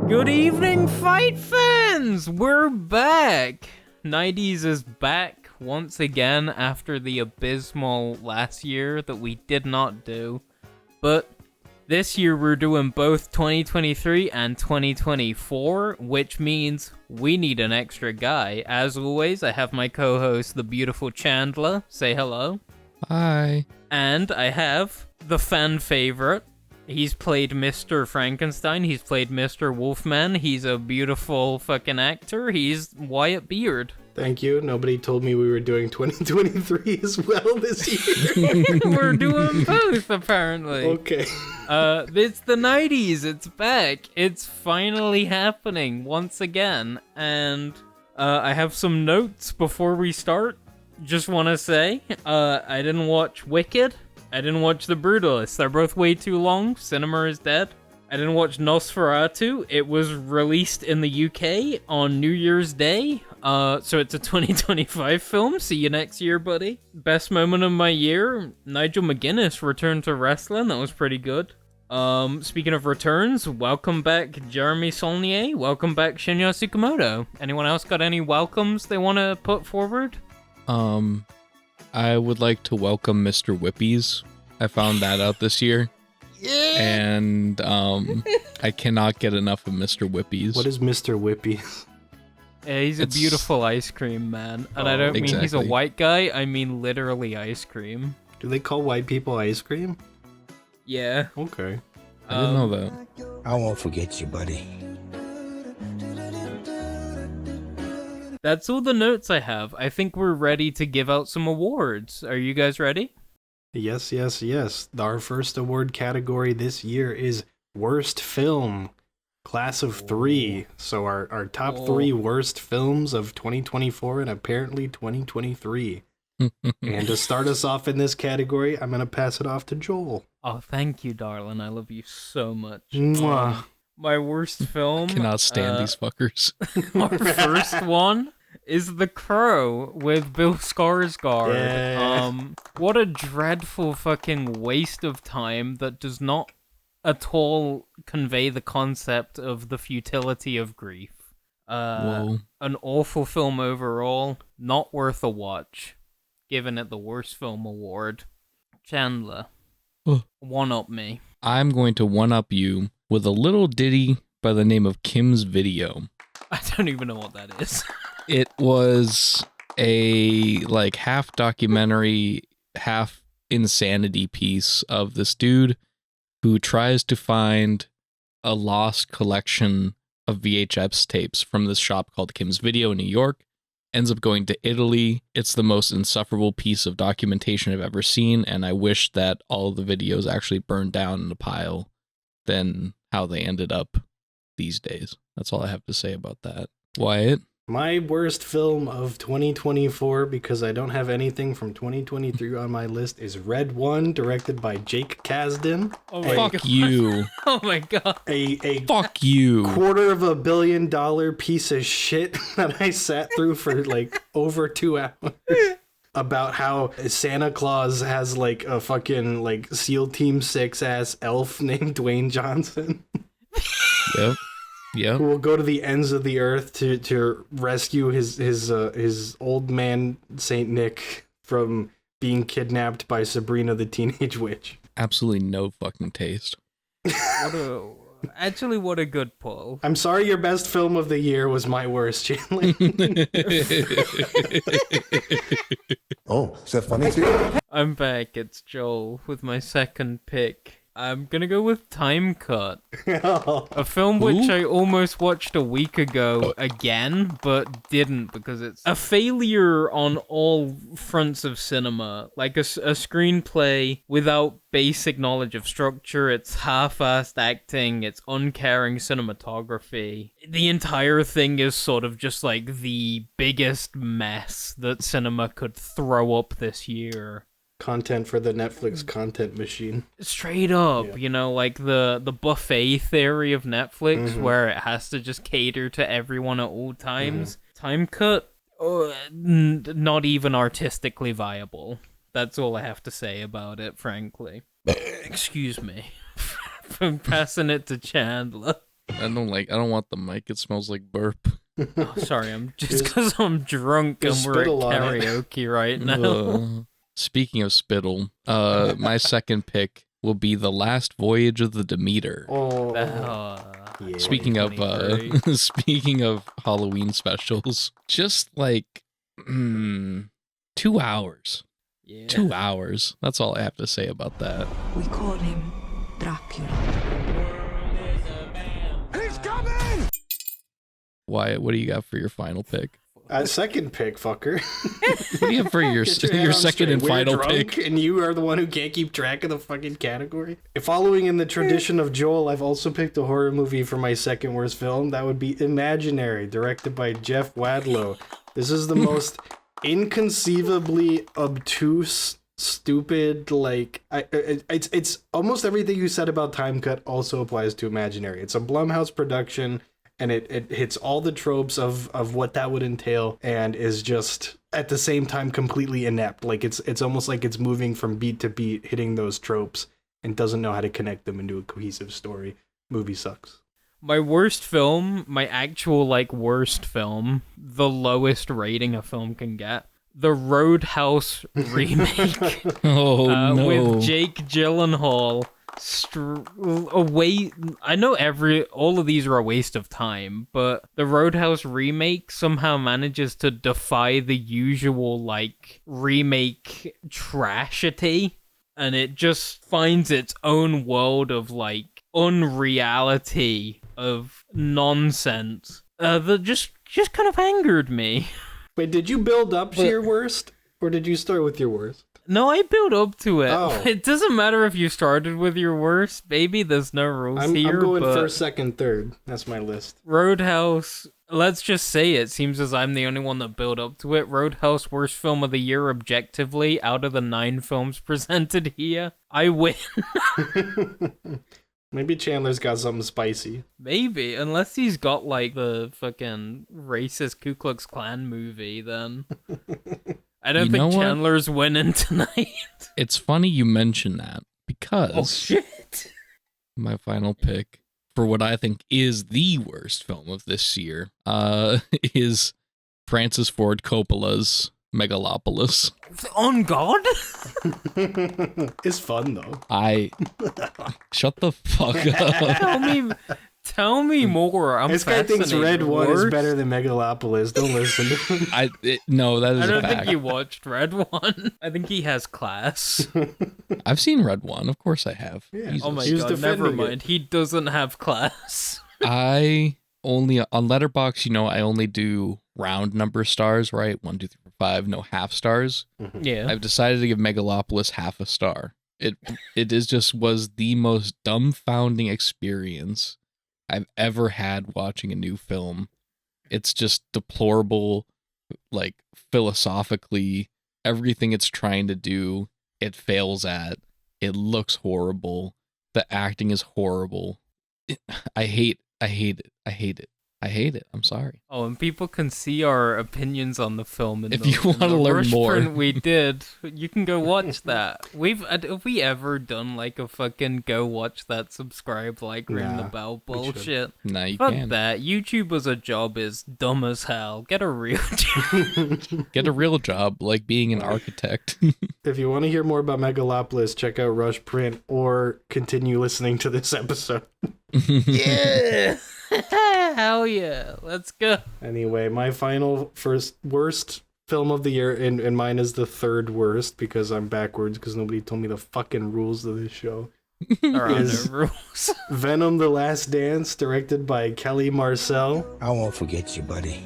Good evening, fight fans! We're back! Nities is back once again after the abysmal last year that we did not do. But this year we're doing both 2023 and 2024, which means we need an extra guy. As always, I have my co-host, the beautiful Chandler. Say hello. Hi. And I have the fan favorite. He's played Mr. Frankenstein, he's played Mr. Wolfman, he's a beautiful fucking actor, he's Wyatt Beard. Thank you. Nobody told me we were doing 2023 as well this year. We're doing both, apparently. Okay. It's the 90s, it's back. It's finally happening once again. And I have some notes before we start. Just want to say, I didn't watch Wicked. I didn't watch The Brutalist. They're both way too long. Cinema is dead. I didn't watch Nosferatu. It was released in the UK on New Year's Day. So it's a 2025 film. See you next year, buddy. Best moment of my year, Nigel McGuinness returned to wrestling. That was pretty good. Speaking of returns, welcome back Jeremy Saulnier. Welcome back Shinya Tsukamoto. Anyone else got any welcomes they want to put forward? I would like to welcome Mr. Whippies. I found that out this year. Yeah. And I cannot get enough of Mr. Whippies. What is Mr. Whippy? Yeah, he's a beautiful ice cream man. And I don't mean he's a exactly. white guy, I mean literally ice cream. Do they call white people ice cream? Yeah. Okay. I didn't know that. I won't forget you, buddy. That's all the notes I have. I think we're ready to give out some awards. Are you guys ready? Yes. Our first award category this year is Worst Film. Class of 3. So our top 3 worst films of 2024 and apparently 2023. And to start us off in this category, I'm going to pass it off to Joel. Oh, thank you, darling. I love you so much. Mwah. My worst film. Cannot stand these fuckers. Our first one is The Crow with Bill Skarsgård. Yeah. What a dreadful fucking waste of time that does not at all convey the concept of the futility of grief. Whoa. An awful film overall, not worth a watch. Giving it the worst film award. Chandler, one-up me. I'm going to one-up you with a little ditty by the name of Kim's Video. I don't even know what that is. It was a half documentary, half insanity piece of this dude who tries to find a lost collection of VHS tapes from this shop called Kim's Video in New York. Ends up going to Italy. It's the most insufferable piece of documentation I've ever seen, and I wish that all the videos actually burned down in a pile than how they ended up these days. That's all I have to say about that. Wyatt? My worst film of 2024, because I don't have anything from 2023 on my list, is Red One, directed by Jake Kasdan. Oh my Fuck God. you. Oh my god. A Fuck you. $250 million piece of shit that I sat through for over 2 hours. About how Santa Claus has a fucking SEAL Team 6 ass elf named Dwayne Johnson. Yep. Who will go to the ends of the earth to rescue his old man Saint Nick from being kidnapped by Sabrina the Teenage Witch. Absolutely no fucking taste. What a good pull. I'm sorry your best film of the year was my worst, Chandler. Oh, is that funny to you? I'm back, it's Joel with my second pick. I'm gonna go with Time Cut. A film which I almost watched a week ago again, but didn't because it's a failure on all fronts of cinema. Like a screenplay without basic knowledge of structure, it's half-assed acting, it's uncaring cinematography. The entire thing is sort of just the biggest mess that cinema could throw up this year. Content for the Netflix content machine. Straight up, the buffet theory of Netflix, where it has to just cater to everyone at all times. Time Cut, not even artistically viable. That's all I have to say about it, frankly. Excuse me. I'm passing it to Chandler. don't want the mic. It smells like burp. Oh, sorry, I'm just because I'm drunk and just we're at spittle on it. karaoke right now. Speaking of spittle, my second pick will be The Last Voyage of the Demeter. Oh, Yeah. Speaking of 2023. speaking of Halloween specials, just like 2 hours. Yeah. 2 hours. That's all I have to say about that. We call him Dracula. He's coming! Wyatt, what do you got for your final pick? second pick, fucker. What do you have for your Get your head your on second straight. and We're final drunk, pick? and you are the one who can't keep track of the fucking category. Following in the tradition of Joel, I've also picked a horror movie for my second worst film. That would be Imaginary, directed by Jeff Wadlow. This is the most inconceivably obtuse, stupid, like it's almost everything you said about Time Cut also applies to Imaginary. It's a Blumhouse production, and it hits all the tropes of what that would entail, and is just at the same time completely inept. Like it's almost like it's moving from beat to beat, hitting those tropes, and doesn't know how to connect them into a cohesive story. Movie sucks. My worst film, my actual worst film, the lowest rating a film can get. The Roadhouse remake Oh no. with Jake Gyllenhaal. I know all of these are a waste of time, but the Roadhouse remake somehow manages to defy the usual remake trashity, and it just finds its own world of unreality of nonsense that just kind of angered me. Wait, did you build up to your worst, or did you start with your worst? No, I built up to it. Oh. It doesn't matter if you started with your worst, baby. There's no rules I'm here. going but first, second, third. That's my list. Roadhouse. Let's just say it seems as I'm the only one that built up to it. Roadhouse, worst film of the year objectively out of the 9 films presented here. I win. Maybe Chandler's got something spicy. Maybe, unless he's got the fucking racist Ku Klux Klan movie, then I don't You know think what? Chandler's winning tonight. It's funny you mention that because Oh shit! my final pick for what I think is the worst film of this year is Francis Ford Coppola's Megalopolis. On God? It's fun though. Shut the fuck up. Tell me more. I'm This guy thinks Red fascinated. One is Worst? better than Megalopolis. Don't listen to him. No, that is I a don't fact. think you watched Red One. I think he has class. I've seen Red One, of course I have. Yeah. Jesus. Oh my He was god, never defending it. mind. He doesn't have class. I only on Letterboxd, I only do round number stars, right? 1, 2, 3, 4, 5, no half stars. Yeah. I've decided to give Megalopolis half a star. It was the most dumbfounding experience I've ever had watching a new film. It's just deplorable, philosophically, everything it's trying to do, it fails at. It looks horrible. The acting is horrible. I hate it. I'm sorry. Oh, and people can see our opinions on the film in If the, you want in to the learn rush more. print we did. You can go watch that. Have we ever done a fucking go watch that, subscribe, ring the Nah, bell we should. bullshit? Nah, you Fuck can't. that. YouTube as a job is dumb as hell. Get a real job. Get a real job, like being an architect. If you want to hear more about Megalopolis, check out Rush Print or continue listening to this episode. Yeah. Hell yeah. Let's go. Anyway, my final first worst film of the year, and mine is the third worst because I'm backwards because nobody told me the fucking rules of this show. There are no Is- rules. Venom: The Last Dance, directed by Kelly Marcel. I won't forget you, buddy.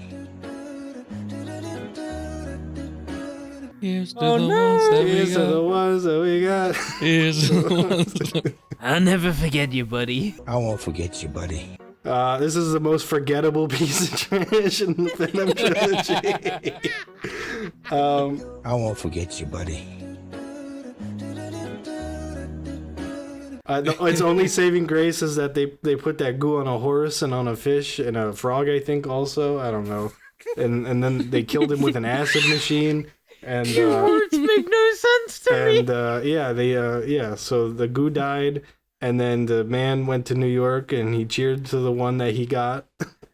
Here's to Oh, the no. ones that we These are the got. ones that we got. Here's to the ones that- I'll never forget you, buddy. I won't forget you, buddy. This is the most forgettable piece of trash in the Venom trilogy. I won't forget you, buddy. Its only saving grace is that they put that goo on a horse and on a fish and a frog, I think, also. I don't know. And then they killed him with an acid machine. And Your words make no sense to me. and so the goo died, And then the man went to New York and he cheered to the one that he got.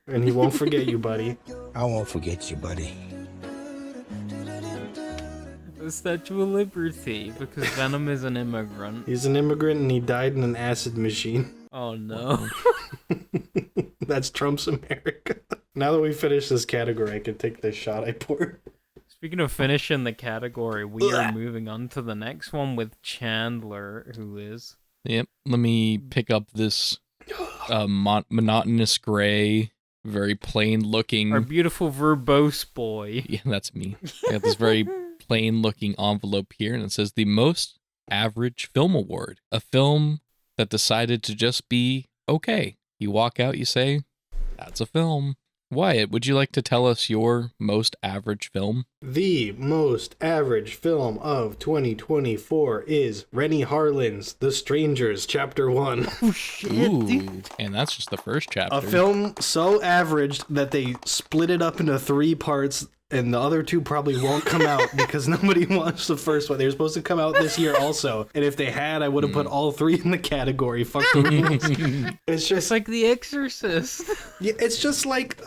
And he won't forget you, buddy. I won't forget you, buddy. The Statue of Liberty, because Venom is an immigrant. He's an immigrant and he died in an acid machine. Oh no. That's Trump's America. Now that we finished this category, I can take this shot I poured. Speaking of finishing the category, we are moving on to the next one with Chandler, who is... Yep. Let me pick up this monotonous gray, very plain looking... Our beautiful verbose boy. Yeah, that's me. I got this very plain looking envelope here, and it says the Most Average Film Award. A film that decided to just be okay. You walk out, you say, that's a film. Wyatt, would you like to tell us your most average film? The most average film of 2024 is Rennie Harlin's The Strangers, Chapter 1. Oh shit, Ooh, dude. and that's just the first chapter. A film so average that they split it up into 3 parts, and the other 2 probably won't come out because nobody watched the first one. They were supposed to come out this year also, and if they had, I would have put all 3 in the category. Fuck the rules. It's just It's like The Exorcist. yeah, it's just like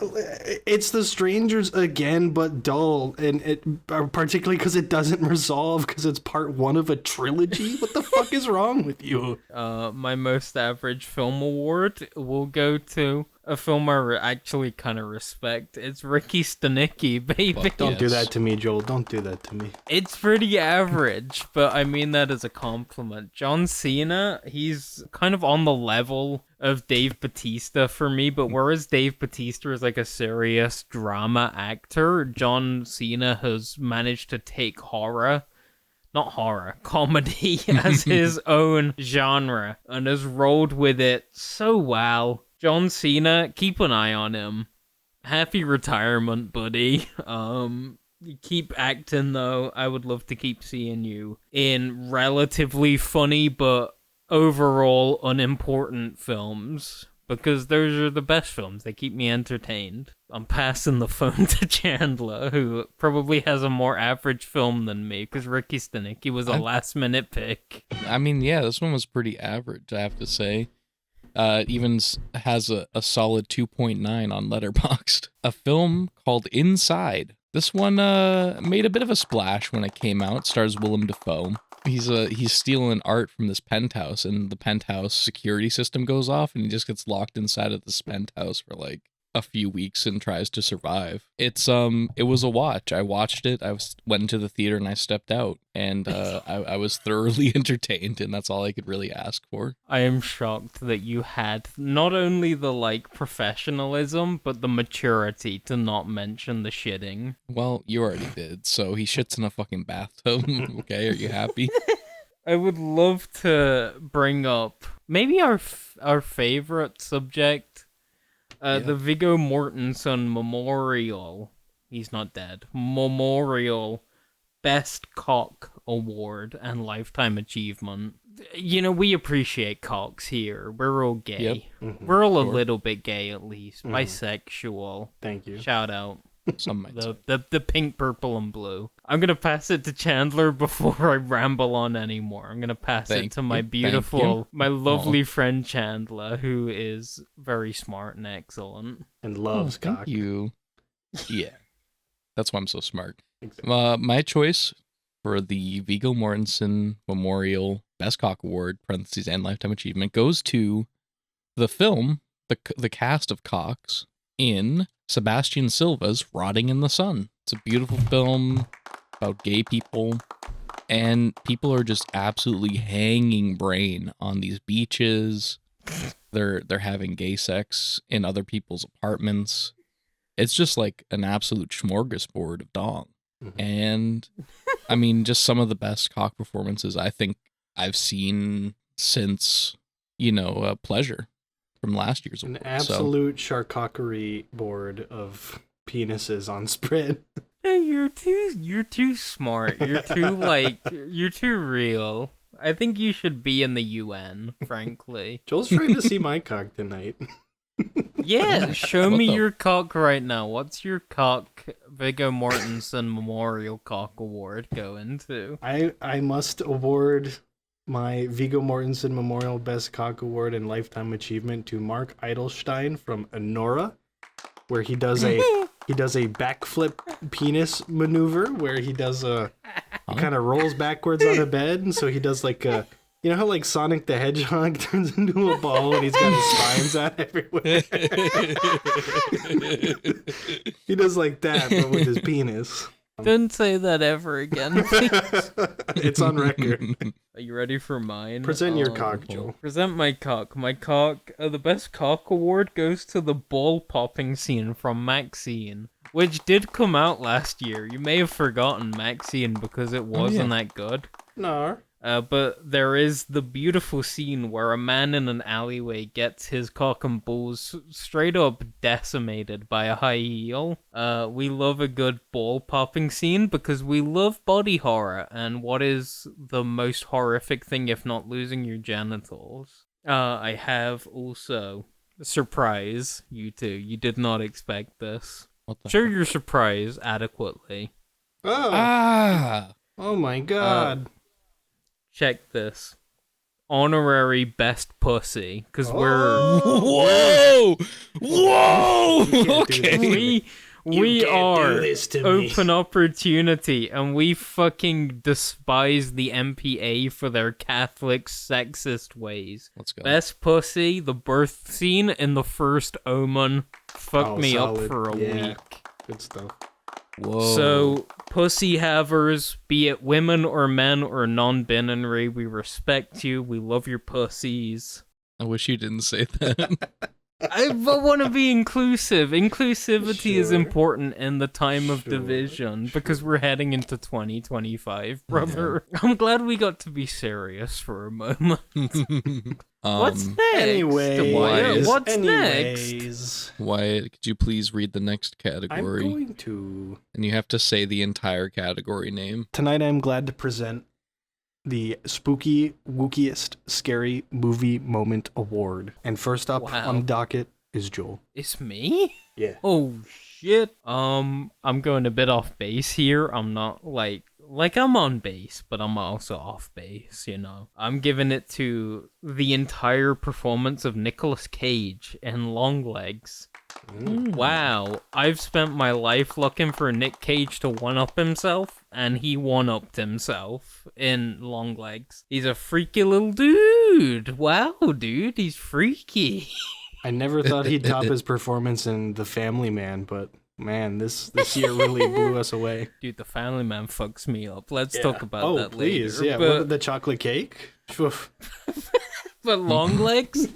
it's The Strangers again, but dull, and it particularly because it doesn't resolve because it's part 1 of a trilogy. What the fuck is wrong with you? My most average film award will go to a film I actually kind of respect. It's Ricky Stenicki, baby. Fuck Don't do yes. that to me, Joel. Don't do that to me. It's pretty average, but I mean that as a compliment. John Cena, he's kind of on the level of Dave Bautista for me, but whereas Dave Bautista is like a serious drama actor, John Cena has managed to take comedy as his own genre and has rolled with it so well. John Cena, keep an eye on him. Happy retirement, buddy. Keep acting though. I would love to keep seeing you in relatively funny but overall unimportant films, because those are the best films. They keep me entertained. I'm passing the phone to Chandler, who probably has a more average film than me, because Ricky Stenicki was a last-minute pick. I mean, yeah, this one was pretty average, I have to say. It even has a solid 2.9 on Letterboxd. A film called Inside. This one made a bit of a splash when it came out. It stars Willem Dafoe. He's stealing art from this penthouse, and the penthouse security system goes off, and he just gets locked inside of this penthouse for like a few weeks and tries to survive. It was a watch. I watched it. Went into the theater and I stepped out, and I was thoroughly entertained, and that's all I could really ask for. I am shocked that you had not only the professionalism, but the maturity to not mention the shitting. Well, you already did. So he shits in a fucking bathtub. Okay, are you happy? I would love to bring up maybe our favorite subject. The Viggo Mortensen Memorial. He's not dead. Memorial Best Cock Award and Lifetime Achievement. You know, we appreciate cocks here. We're all gay. Yep. Mm-hmm. We're all a little bit gay, at least. Bisexual. Thank you. Shout out. Some might say. The pink, purple, and blue. I'm gonna pass it to Chandler before I ramble on anymore. I'm gonna pass it to my beautiful, my lovely friend Chandler, who is very smart and excellent. And loves cock. Thank you. Yeah. That's why I'm so smart. Exactly. My choice for the Viggo Mortensen Memorial Best Cock Award, parentheses, and Lifetime Achievement, goes to the film, the cast of cocks, in Sebastian Silva's Rotting in the Sun. It's a beautiful film about gay people, and people are just absolutely hanging brain on these beaches. They're having gay sex in other people's apartments. It's just like an absolute smorgasbord of dong. Mhm. And I mean, just some of the best cock performances I think I've seen since, Pleasure from last year's An award. absolute charcuterie board of penises on spread. Hey, you're too smart. You're too real. I think you should be in the UN, frankly. Joel's trying to see my cock tonight. Yeah, show What me the- your cock right now. What's your cock Viggo Mortensen Memorial Cock Award going to? I must award my Viggo Mortensen Memorial Best Cock Award and Lifetime Achievement to Mark Eidelstein from Anora, where he does a backflip penis maneuver where he kind of rolls backwards on a bed, and so he does like a, you know how like Sonic the Hedgehog turns into a ball and he's got his spines out everywhere. He does like that, but with his penis. Don't say that ever again, please. It's on record. Are you ready for mine? Present your cock, Joel. Present my cock. My cock. The best cock award goes to the ball popping scene from Maxine, which did come out last year. You may have forgotten Maxine because it wasn't that good. No. But there is the beautiful scene where a man in an alleyway gets his cock and balls straight up decimated by a high heel. We love a good ball popping scene because we love body horror, and what is the most horrific thing if not losing your genitals? I have also a surprise, you two. You did not expect this. Show your surprise adequately. Oh my god. Check this. Honorary best pussy, because we're... Whoa! Okay. We are open opportunity, and we fucking despise the MPA for their Catholic sexist ways. Let's go. Best pussy, the birth scene in the first Omen. Fuck me solid. up for a week. Good stuff. Whoa. So, pussy havers, be it women or men or non-binary, we respect you. We love your pussies. I wish you didn't say that. I want to be inclusive. Inclusivity is Sure. important in the time of division because we're heading into 2025, brother. I'm glad we got to be serious for a moment. What's next? Anyways, What's next? Wyatt, could you please read the next category? I'm going to. And you have to say the entire category name. Tonight I'm glad to present the Spookie-wookiest Scary Movie Moment Award. And first up on the docket is Joel. It's me? Yeah. Oh, shit. I'm going a bit off base here. I'm not, like I'm on base, but I'm also off base, you know. I'm giving it to the entire performance of Nicolas Cage in Longlegs. Wow, I've spent my life looking for Nick Cage to one-up himself, and he one-upped himself in Longlegs. He's a freaky little dude. Wow, dude, he's freaky. I never thought he'd top his performance in The Family Man, but man, this year really blew us away. Dude, The Family Man fucks me up. Let's talk about that please. later. Yeah, but the chocolate cake? But Longlegs,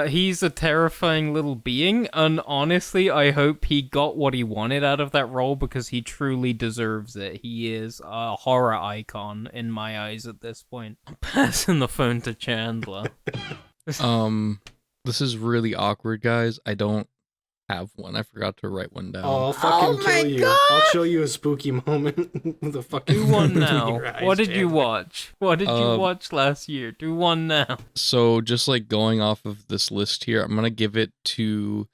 he's a terrifying little being, and honestly, I hope he got what he wanted out of that role because he truly deserves it. He is a horror icon in my eyes at this point. I'm passing the phone to Chandler. This is really awkward, guys. I don't have one. I forgot to write one down. Oh, I'll fucking kill you. God. I'll show you a spooky moment with a fucking... Do one now. What did you Chandler. watch? What did you watch last year? Do one now. So just like going off of this list here, I'm gonna give it to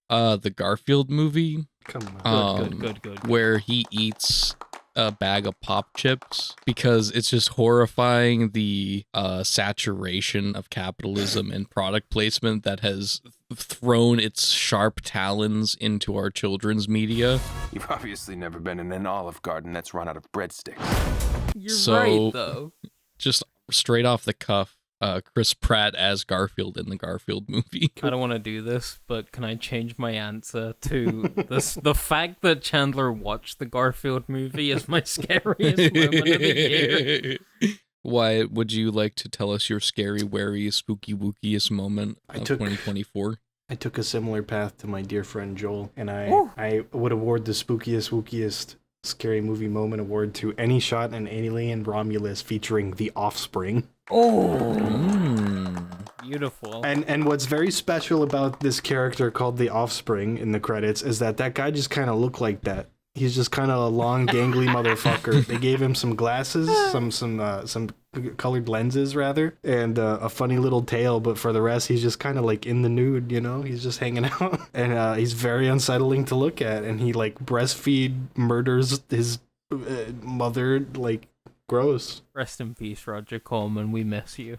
the Garfield movie. Come on. Good. Where he eats a bag of pop chips because it's just horrifying the saturation of capitalism and product placement that has thrown its sharp talons into our children's media. You've obviously never been in an Olive Garden that's run out of breadsticks. You're right, though. Just straight off the cuff, Chris Pratt as Garfield in the Garfield movie. I don't want to do this, but can I change my answer to the fact that Chandler watched the Garfield movie is my scariest moment of the year? Why would you like to tell us your scary, wary, spooky-wookiest moment of 2024? I took a similar path to my dear friend Joel, and I would award the spookiest scary movie moment award to any shot an alien Romulus featuring The Offspring. Beautiful. And what's very special about this character called The Offspring in the credits is that guy just kind of looked like that. He's just kind of a long, gangly motherfucker. They gave him some glasses, some colored lenses, rather, and a funny little tail. But for the rest, he's just kind of like in the nude, you know? He's just hanging out. And he's very unsettling to look at. And he, like, breastfeed murders his mother, like, Gross. Rest in peace, Roger Corman. We miss you.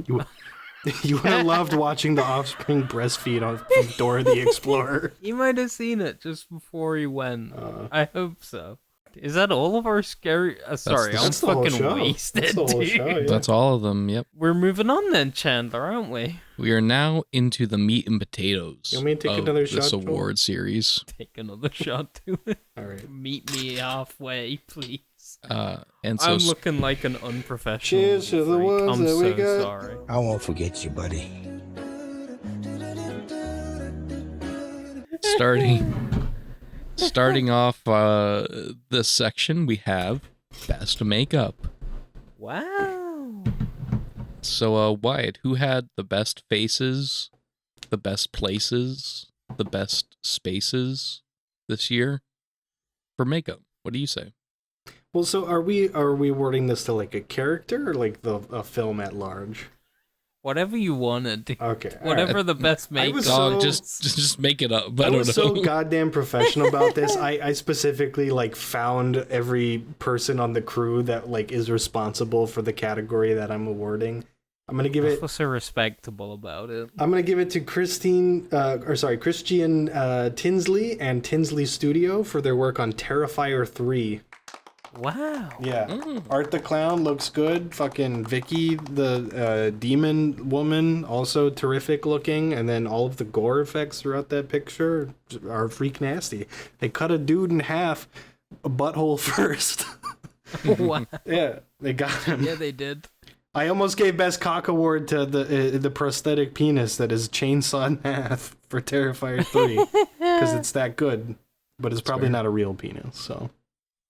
You would have loved watching the offspring breastfeed on from Dora the Explorer. He might have seen it just before he went. I hope so. Is that all of our scary... sorry, I'm that's the whole fucking show. wasted, That's the whole dude. show, yeah. That's all of them, yep. We're moving on then, Chandler, aren't we? We are now into the meat and potatoes You want me to take of another this shot, Joel? award series. Take another shot to it. All right. Meet me halfway, please. And so I'm looking like an unprofessional. Cheers to the freak. ones I'm that we so got. sorry. I won't forget you, buddy. starting off this section, we have best makeup. Wow. So, Wyatt, who had the best faces, the best places, the best spaces this year for makeup? What do you say? Well, so are we wording this to like a character or like a film at large? Whatever you wanted. Dude. Okay. all Whatever right. the best makeup. was Dog, so- just make it up. I I don't was know. so goddamn professional about this. I specifically like found every person on the crew that like is responsible for the category that I'm awarding. I'm gonna give it. What's so respectable about it? I'm gonna give it to Christian Tinsley and Tinsley Studio for their work on Terrifier 3. Wow. Yeah. Art the Clown looks good. Fucking Vicky, the demon woman, also terrific looking. And then all of the gore effects throughout that picture are freak nasty. They cut a dude in half, a butthole first. Wow. Yeah, they got him. Yeah, they did. I almost gave Best Cock Award to the prosthetic penis that is chainsawed in half for Terrifier 3. Because it's that good. But it's probably fair. not a real penis, so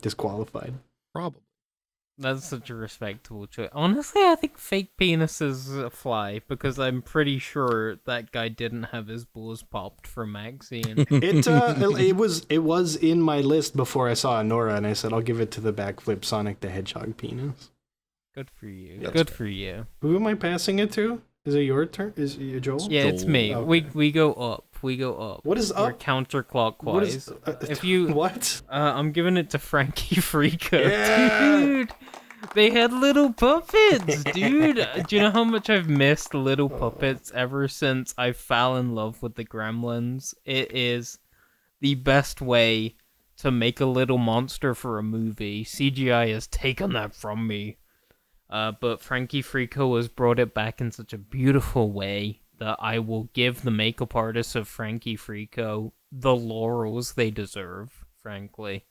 disqualified. Probably. That's such a respectable choice. Honestly, I think fake penises fly because I'm pretty sure that guy didn't have his balls popped from Maxine. It was in my list before I saw Nora, and I said I'll give it to the backflip Sonic the Hedgehog penis. Good for you. That's Good for you. Who am I passing it to? Is it your turn? Is it Joel? Yeah, it's me. Okay. We go up. We go up. What is We're up? counterclockwise. What is, if you what? I'm giving it to Frankie Frico. Yeah! Dude, they had little puppets, dude. Do you know how much I've missed little puppets ever since I fell in love with the Gremlins? It is the best way to make a little monster for a movie. CGI has taken that from me. But Frankie Frico has brought it back in such a beautiful way that I will give the makeup artists of Frankie Frico the laurels they deserve, frankly.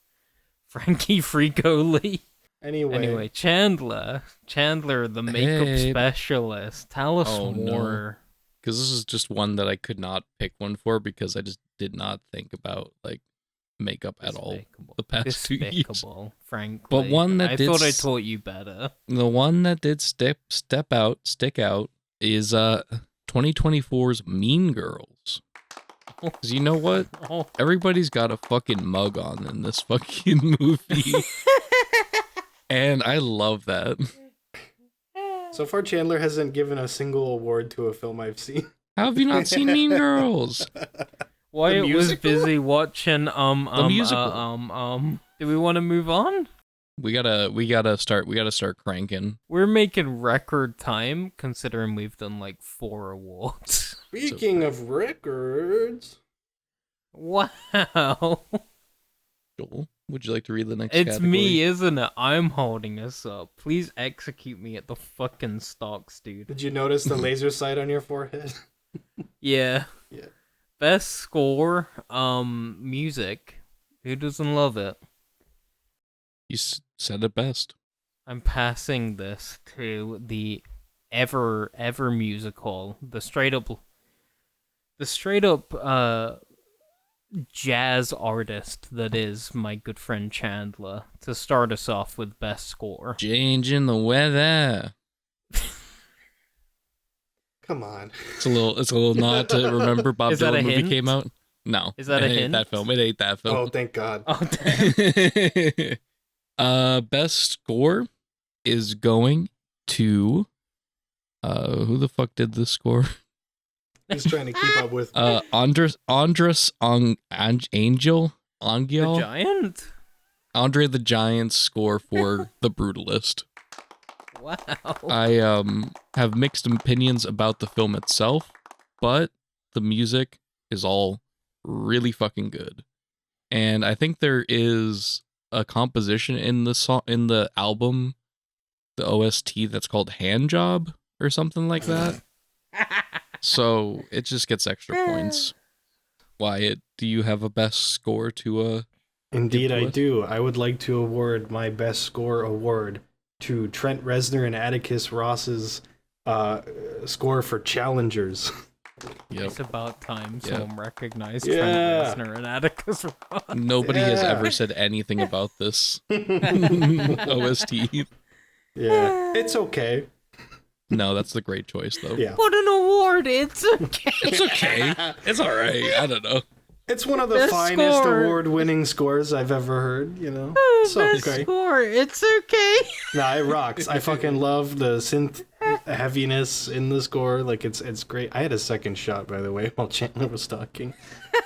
Frankie Frico Lee. Anyway, Chandler, the makeup Hey. specialist. Tell us Oh, no. more. Because this is just one that I could not pick one for because I just did not think about like makeup at all Despicable. the past 2 years. Despicable, frankly. But one that I did thought I s- taught you better. The one that did stick out is 2024's Mean Girls. Because you know what? Oh. Everybody's got a fucking mug on in this fucking movie. And I love that. So far, Chandler hasn't given a single award to a film I've seen. How have you not seen Mean Girls? Wyatt was musical? busy watching The musical. Do we want to move on? We gotta start cranking. We're making record time considering we've done like 4 awards. Speaking of records, Wow. Joel, would you like to read the next It's category? me, isn't it? I'm holding us up. Please execute me at the fucking stocks, dude. did you notice the laser sight on your forehead? Yeah. Yeah. Best score, music. Who doesn't love it? You said it best. I'm passing this to the ever musical, the straight up jazz artist that is my good friend Chandler, to start us off with best score. Changing the weather. Come on. It's a little nod to remember Bob Is that Dylan a movie hint? came out. No, Is that a it ain't hint? That film. It ain't that Oh, film. thank God. Oh damn. Best score is going to who the fuck did this score? He's trying to keep up with. Andres Angel The Angel giant? Andre the Giant's score for The Brutalist. Wow. I have mixed opinions about the film itself, but the music is all really fucking good. And I think there is a composition in the album, the OST, that's called Hand Job or something like that. So it just gets extra points. Wyatt, do you have a best score to Indeed, give I to us? do. I would like to award my best score award to Trent Reznor and Atticus Ross's score for Challengers. Yep. It's about time Yep. someone recognized Yeah. Trent Reznor and Atticus Ross. Nobody has Yeah. ever said anything about this OST. Yeah, it's okay. No, that's the great choice, though. Yeah. What an award! It's okay. It's okay. It's all right. I don't know. It's one of the Best finest score. award-winning scores I've ever heard, you know? Best So okay. score. It's okay. Nah, it rocks. I fucking love the synth heaviness in the score. Like, it's great. I had a second shot, by the way, while Chandler was talking.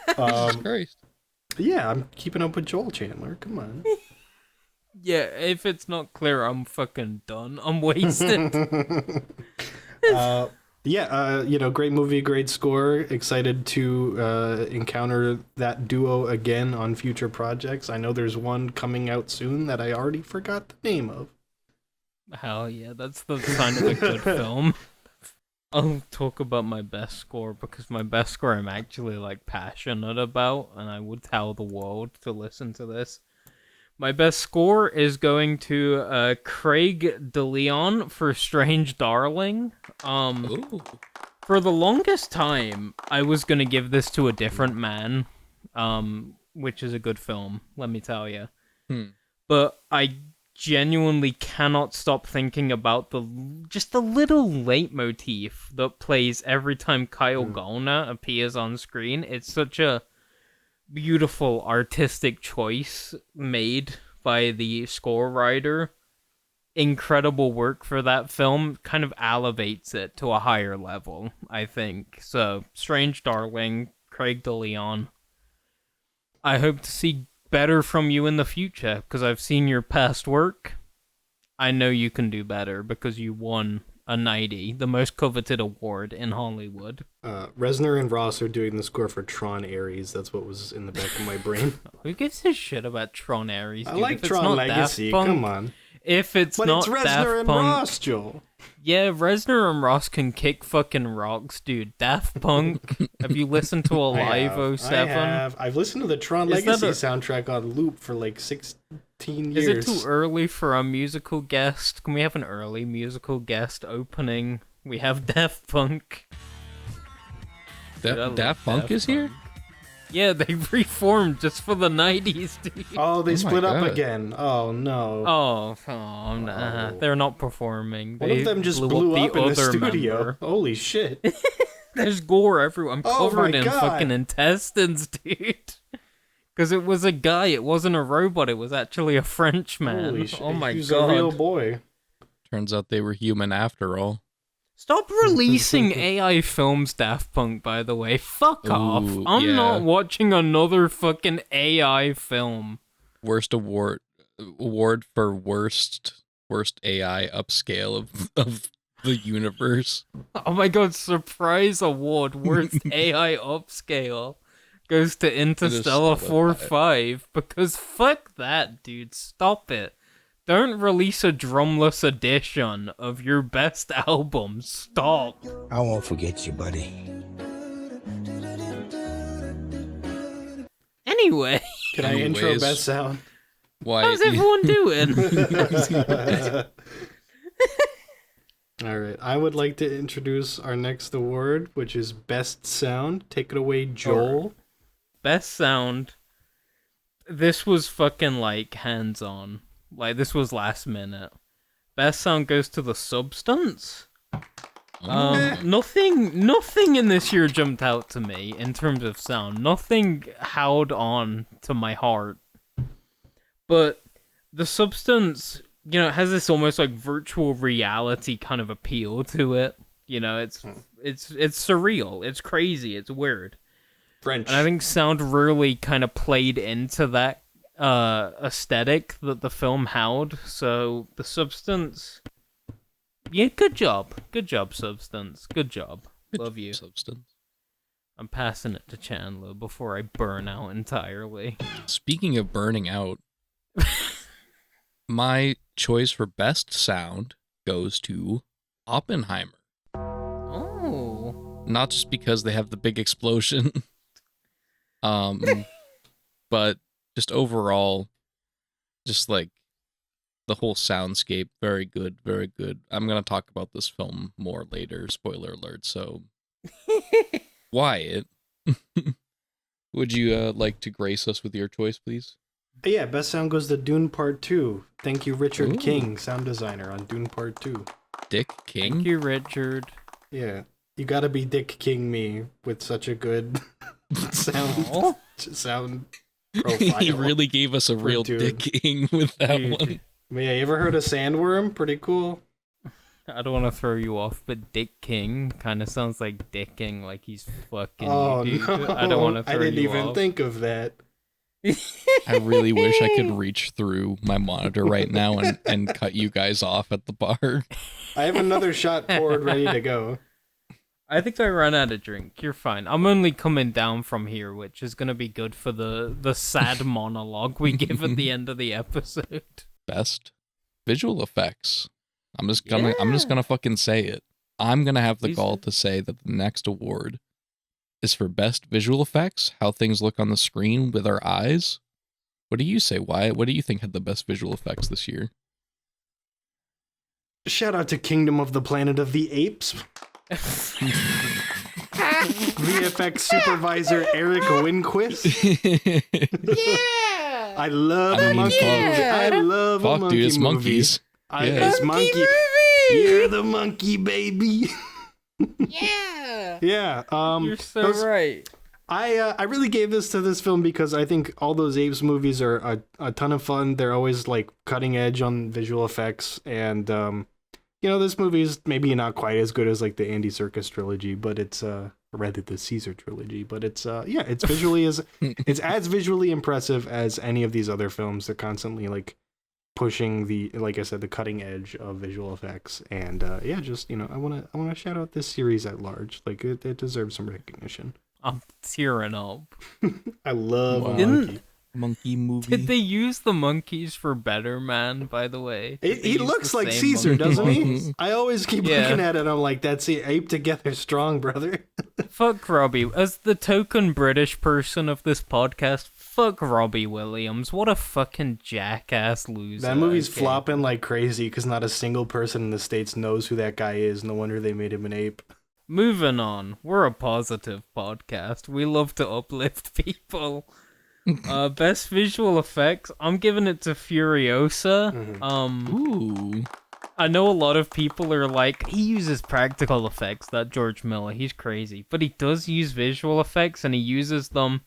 Jesus Christ. Yeah, I'm keeping up with Joel Chandler. Come on. Yeah, if it's not clear, I'm fucking done. I'm wasted. Great movie, great score. Excited to encounter that duo again on future projects. I know there's one coming out soon that I already forgot the name of. Hell yeah, that's the sign of a good film. I'll talk about my best score because my best score I'm actually like passionate about, and I would tell the world to listen to this. My best score is going to Craig DeLeon for Strange Darling. Ooh. For the longest time, I was gonna give this to A Different Man, which is a good film, let me tell you. But I genuinely cannot stop thinking about the little leitmotif that plays every time Kyle Gallner appears on screen. It's such a beautiful artistic choice made by the score writer. Incredible work for that film, kind of elevates it to a higher level, I think. So, Strange Darling, Craig DeLeon. I hope to see better from you in the future, because I've seen your past work. I know you can do better, because you won a Nighty, the most coveted award in Hollywood. Reznor and Ross are doing the score for Tron Ares. That's what was in the back of my brain. Who gives a shit about Tron Ares? I dude? like If it's Tron not Legacy. Daft Punk- Come on. If it's But not it's Reznor Daft and Punk, Ross, Joel. yeah, Reznor and Ross can kick fucking rocks, dude. Daft Punk. Have you listened to Alive 07? I've listened to the Tron Is that Legacy a- soundtrack on loop for like 16 Is years. it too early for a musical guest? Can we have an early musical guest opening? We have Daft Punk. Dude, I love Daft Punk is here? Yeah, they reformed just for the 90s, dude. Oh, they Oh my split up God. again. Oh no. Oh, nah. Oh. They're not performing. One They of them just blew up in the other studio. member. Holy shit. There's gore everywhere. I'm Oh covered my in God. fucking intestines, dude. Because it was a guy, it wasn't a robot, it was actually a Frenchman. Holy shit. Oh my He's god. a real boy. Turns out they were human after all. Stop releasing AI films, Daft Punk, by the way. Fuck off. Ooh, I'm yeah. not watching another fucking AI film. Worst award for worst AI upscale of the universe. Oh my god, surprise award, worst AI upscale goes to Interstellar so 4.5 because fuck that, dude. Stop it. Don't release a drumless edition of your best album. Stop. I won't forget you, buddy. Anyway, Can I intro Anyways. best sound? Why? how's everyone doing? Alright, I would like to introduce our next award, which is Best Sound. Take it away, Joel. Best sound. This was fucking like hands on. Like this was last minute. Best sound goes to The Substance. Nothing in this year jumped out to me in terms of sound. Nothing held on to my heart. But The Substance, you know, it has this almost like virtual reality kind of appeal to it. You know, it's surreal, it's crazy, it's weird. French. And I think sound really kind of played into that aesthetic that the film held. So The Substance Yeah, good job. Good job, Substance. Good job. Love you. Substance. I'm passing it to Chandler before I burn out entirely. Speaking of burning out, my choice for best sound goes to Oppenheimer. Oh. Not just because they have the big explosion, but just overall, just like the whole soundscape, very good, very good. I'm going to talk about this film more later, spoiler alert, so Wyatt, would you like to grace us with your choice, please? Yeah, best sound goes to Dune Part 2. Thank you, Richard Ooh. King, sound designer on Dune Part 2. Dick King? Thank you, Richard. Yeah, you gotta be Dick King me with such a good sound profile. He really gave us a real Dune. Dick King with that Dude. one. Yeah, you ever heard of Sandworm? Pretty cool. I don't want to throw you off, but Dick King kind of sounds like dicking, like he's fucking Oh you, dude. no, I don't want to throw I didn't you even off. think of that. I really wish I could reach through my monitor right now and cut you guys off at the bar. I have another shot poured ready to go. I think I ran out of drink. You're fine. I'm only coming down from here, which is gonna be good for the sad monologue we give at the end of the episode. Best visual effects. I'm just gonna fucking say it. I'm gonna have the gall to say that the next award is for best visual effects, how things look on the screen with our eyes. What do you say, Wyatt? What do you think had the best visual effects this year? Shout out to Kingdom of the Planet of the Apes. VFX supervisor Eric Winquist. Yeah! I love I a mean, monkey fuck. movie. I love a Fuck, monkey dude, it's movie. monkeys. It's monkey. You're the monkey, baby. Yeah! Yeah. You're so right. I really gave this to this film because I think all those Apes movies are a ton of fun. They're always like cutting edge on visual effects, and this movie is maybe not quite as good as like the Andy Serkis trilogy, but it's rather the Caesar trilogy, but it's it's visually it's as visually impressive as any of these other films. They're constantly like pushing like I said, the cutting edge of visual effects, and I want to shout out this series at large. Like it deserves some recognition. I'm tearing up. I love a Didn't- monkey. Monkey movie. Did they use the monkeys for Better Man, by the way? Did they He use looks the like same Caesar, monkey doesn't he? models? I always keep Yeah. looking at it and I'm like, that's the ape together strong, brother. Fuck Robbie. As the token British person of this podcast, fuck Robbie Williams. What a fucking jackass loser. That movie's okay? flopping like crazy because not a single person in the States knows who that guy is. No wonder they made him an ape. Moving on. We're a positive podcast. We love to uplift people. Best visual effects. I'm giving it to Furiosa. Ooh. I know a lot of people are like, he uses practical effects, that George Miller, he's crazy. But he does use visual effects, and he uses them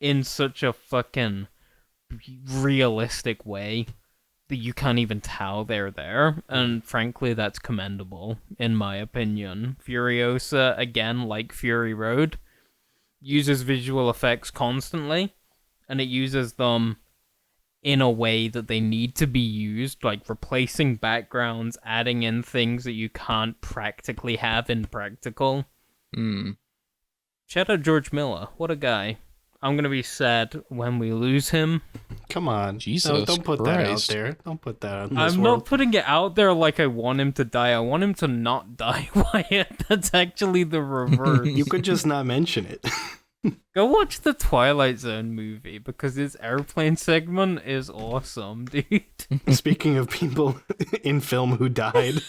in such a fucking realistic way that you can't even tell they're there. And frankly, that's commendable, in my opinion. Furiosa, again, like Fury Road, uses visual effects constantly, and it uses them in a way that they need to be used, like replacing backgrounds, adding in things that you can't practically have in practical. Shout out George Miller. What a guy. I'm gonna be sad when we lose him. Come on. Jesus Don't put that out Christ. there. Don't put that out in this I'm world. not putting it out there like I want him to die. I want him to not die, Wyatt. That's actually the reverse. You could just not mention it. Go watch the Twilight Zone movie, because his airplane segment is awesome, dude. Speaking of people in film who died.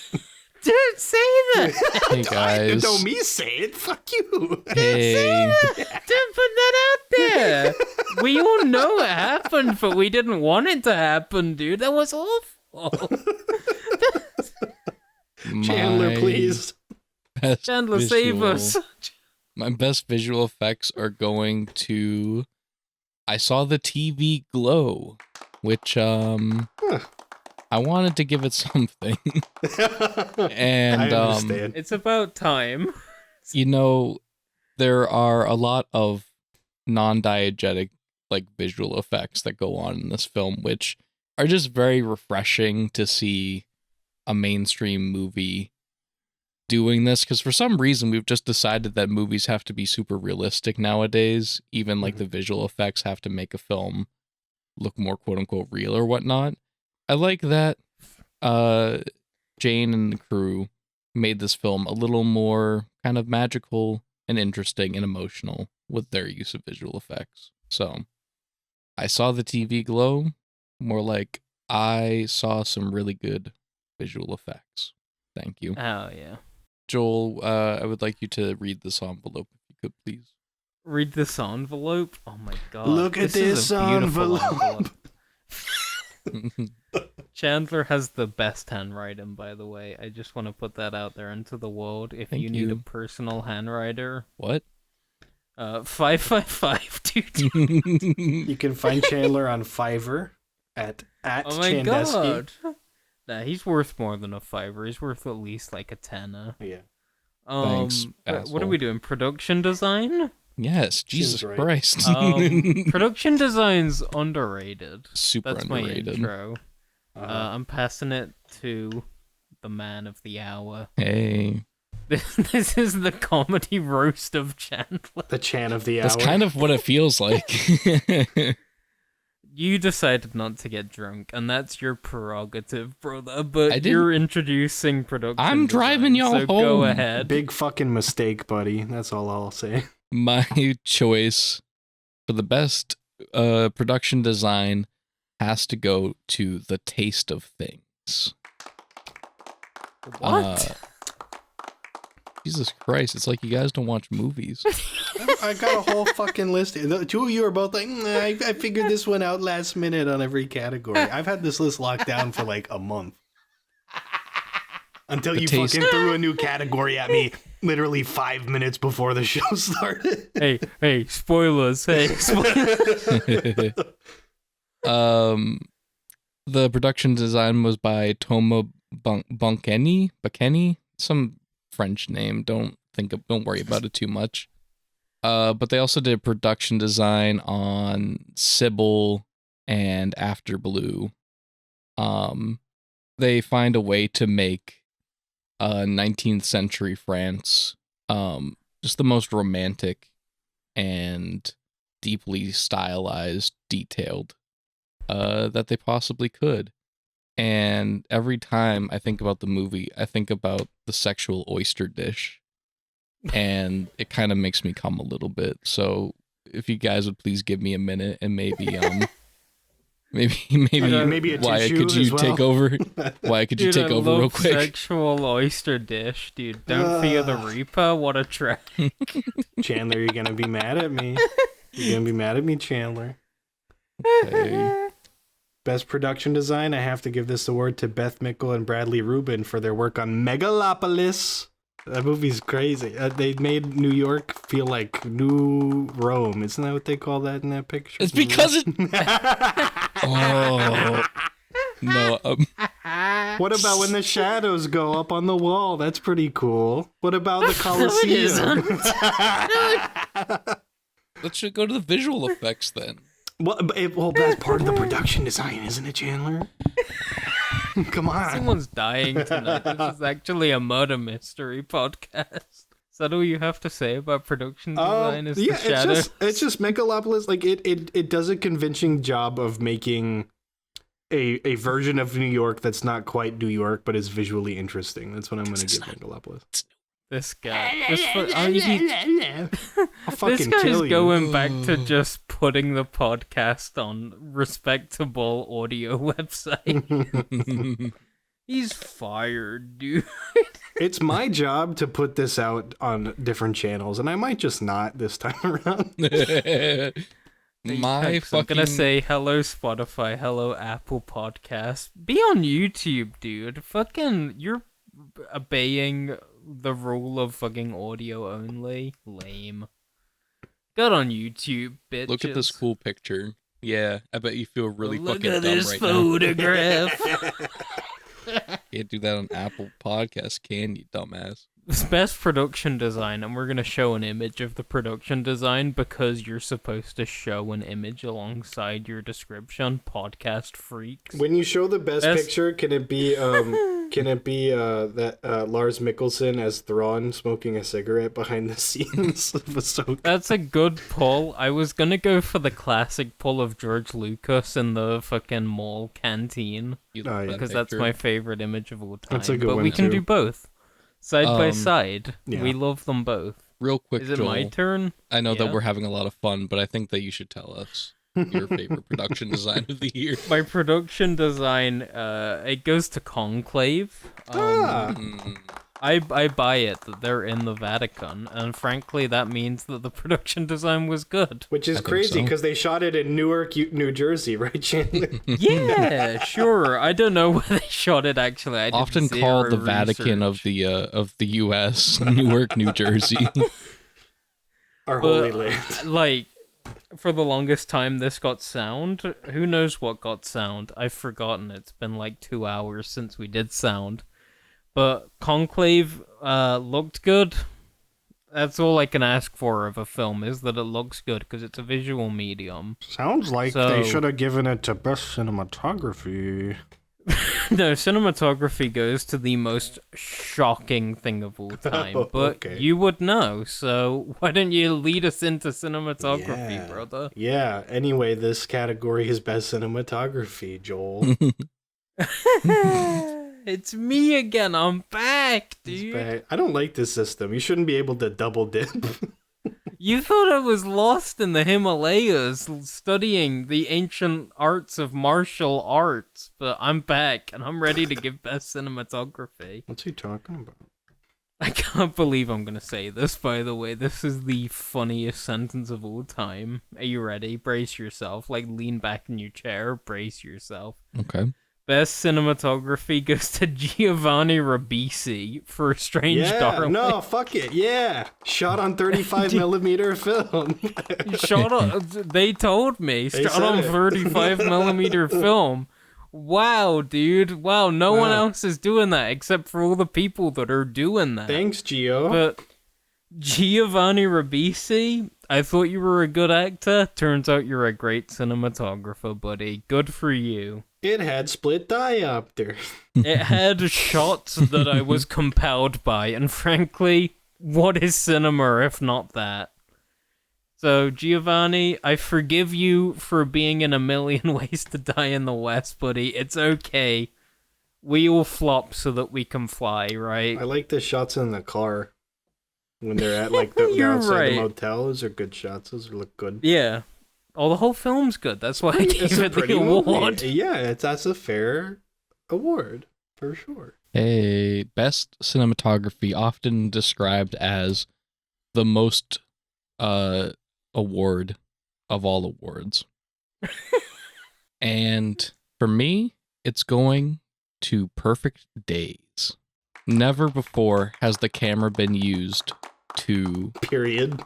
Don't say that! Hey guys. Don't me say it. Fuck you. Hey. Don't put that out there! We all know it happened, but we didn't want it to happen, dude. That was awful. Chandler, My please. best Chandler, save visual- us. My best visual effects are going to I saw the TV glow, which I wanted to give it something. And I understand. It's about time. there are a lot of non-diegetic like visual effects that go on in this film, which are just very refreshing to see a mainstream movie doing this, because for some reason we've just decided that movies have to be super realistic nowadays. Even like the visual effects have to make a film look more quote unquote real or whatnot. I like that Jane and the crew made this film a little more kind of magical and interesting and emotional with their use of visual effects. So I saw the TV glow, more like I saw some really good visual effects. Thank you. Oh, yeah. Joel, I would like you to read this envelope if you could, please. Read this envelope? Oh my god. Look at is this a beautiful envelope. Chandler has the best handwriting, by the way. I just want to put that out there into the world. If Thank you need a you. personal handwriter, What? 55522. You can find Chandler on Fiverr at Oh my Chandesky. god. Nah, he's worth more than a fiver. He's worth at least like a tenner. Yeah. Thanks, what are asshole. we doing? Production design? Yes, Jesus right. Christ. Production design's underrated. Super That's underrated. my intro. I'm passing it to the man of the hour. Hey. This is the comedy roast of Chandler. The Chan of the hour. That's kind of what it feels like. You decided not to get drunk, and that's your prerogative, brother. But I didn't- you're introducing production. I'm driving design, y'all so home. Go ahead. Big fucking mistake, buddy. That's all I'll say. My choice for the best production design has to go to The Taste of Things. What? Jesus Christ, it's like you guys don't watch movies. I got a whole fucking list. The two of you are both like, I figured this one out last minute on every category. I've had this list locked down for like a month. Until you taste- fucking threw a new category at me literally 5 minutes before the show started. Hey, spoilers. Hey, spoilers. The production design was by Toma Bunkeni, some French name. Don't worry about it too much. But they also did production design on Sybil and After Blue. They find a way to make 19th century France just the most romantic and deeply stylized, detailed that they possibly could. And every time I think about the movie, I think about the sexual oyster dish. And it kind of makes me come a little bit. So if you guys would please give me a minute and maybe Maybe a Wyatt, tissue could you as well. take over? Wyatt, could you Dude, take I over love real quick? Sexual oyster dish, dude. Don't fear the Reaper. What a track. Chandler, you're gonna be mad at me. You're gonna be mad at me, Chandler. Okay. Best production design, I have to give this award to Beth Mickle and Bradley Rubin for their work on Megalopolis. That movie's crazy. They made New York feel like New Rome. Isn't that what they call that in that picture? It's because it. Oh no! What about when the shadows go up on the wall? That's pretty cool. What about the Colosseum? Let's just go to the visual effects then. Well, that's part of the production design, isn't it, Chandler? Come on. Someone's dying tonight. This is actually a murder mystery podcast. Is that all you have to say about production design? Is Yeah, the shadow? it's just Megalopolis. Like it does a convincing job of making a version of New York that's not quite New York, but is visually interesting. That's what I'm going to give Megalopolis. This guy. I'll fucking This guy's kill you. going back to just putting the podcast on respectable audio website. He's fired, dude. It's my job to put this out on different channels, and I might just not this time around. My I'm fucking. gonna say hello Spotify, hello Apple Podcast. Be on YouTube, dude. Fucking, you're obeying the rule of fucking audio only. Lame. Get on YouTube, bitches. Look at this cool picture. Yeah, I bet you feel really Look fucking at dumb this right photograph. now. Can't do that on Apple Podcasts, can you, dumbass? It's best production design, and we're going to show an image of the production design because you're supposed to show an image alongside your description, podcast freaks. When you show the best picture, can it be that Lars Mikkelsen as Thrawn smoking a cigarette behind the scenes of Ahsoka? That's a good pull. I was going to go for the classic pull of George Lucas in the fucking mall canteen because that's my favorite image of all time. That's a good but one, we can too. do both. Side by side. Yeah. We love them both. Real quick, Is it Joel, my turn? I know Yeah. that we're having a lot of fun, but I think that you should tell us your favorite production design of the year. My production design, it goes to Conclave. I buy it that they're in the Vatican, and frankly, that means that the production design was good. Which is think crazy so. because they shot it in Newark, New Jersey, right, Chandler? Yeah, sure. I don't know where they shot it actually. I did Often zero called the Vatican of research. the U.S., Newark, New Jersey. Our But, holy land. like, for the longest time, this got sound. Who knows what got sound? I've forgotten. It's been like 2 hours since we did sound. But Conclave looked good. That's all I can ask for of a film, is that it looks good, because it's a visual medium. Sounds like So- they should have given it to best cinematography. No, cinematography goes to the most shocking thing of all time, Oh, but okay. you would know, so why don't you lead us into cinematography, Yeah. brother? Yeah, anyway, this category is best cinematography, Joel. It's me again, I'm back, dude. I don't like this system. You shouldn't be able to double dip. You thought I was lost in the Himalayas studying the ancient arts of martial arts, but I'm back and I'm ready to give best cinematography. What's he talking about? I can't believe I'm gonna say this, by the way. This is the funniest sentence of all time. Are you ready? Brace yourself. Like, lean back in your chair. Brace yourself. Okay. Best cinematography goes to Giovanni Ribisi for Strange Yeah, Darling. no, fuck it, yeah. Shot on 35 millimeter film. Shot on, they told me. They Shot said on it. 35 millimeter film. Wow, dude. Wow, no one Wow. else is doing that except for all the people that are doing that. Thanks, Gio. But Giovanni Ribisi, I thought you were a good actor. Turns out you're a great cinematographer, buddy. Good for you. It had split diopter. It had shots that I was compelled by, and frankly, what is cinema if not that? So, Giovanni, I forgive you for being in A Million Ways to Die in the West, buddy. It's okay. We all flop so that we can fly, right? I like the shots in the car. When they're at like the You're outside right. the motel. Those are good shots. Those look good. Yeah. Oh, the whole film's good. That's why I It's gave a it the pretty award. movie. Yeah, that's a fair award for sure. Hey, best cinematography, often described as the most award of all awards. And for me, it's going to Perfect Days. Never before has the camera been used to Period.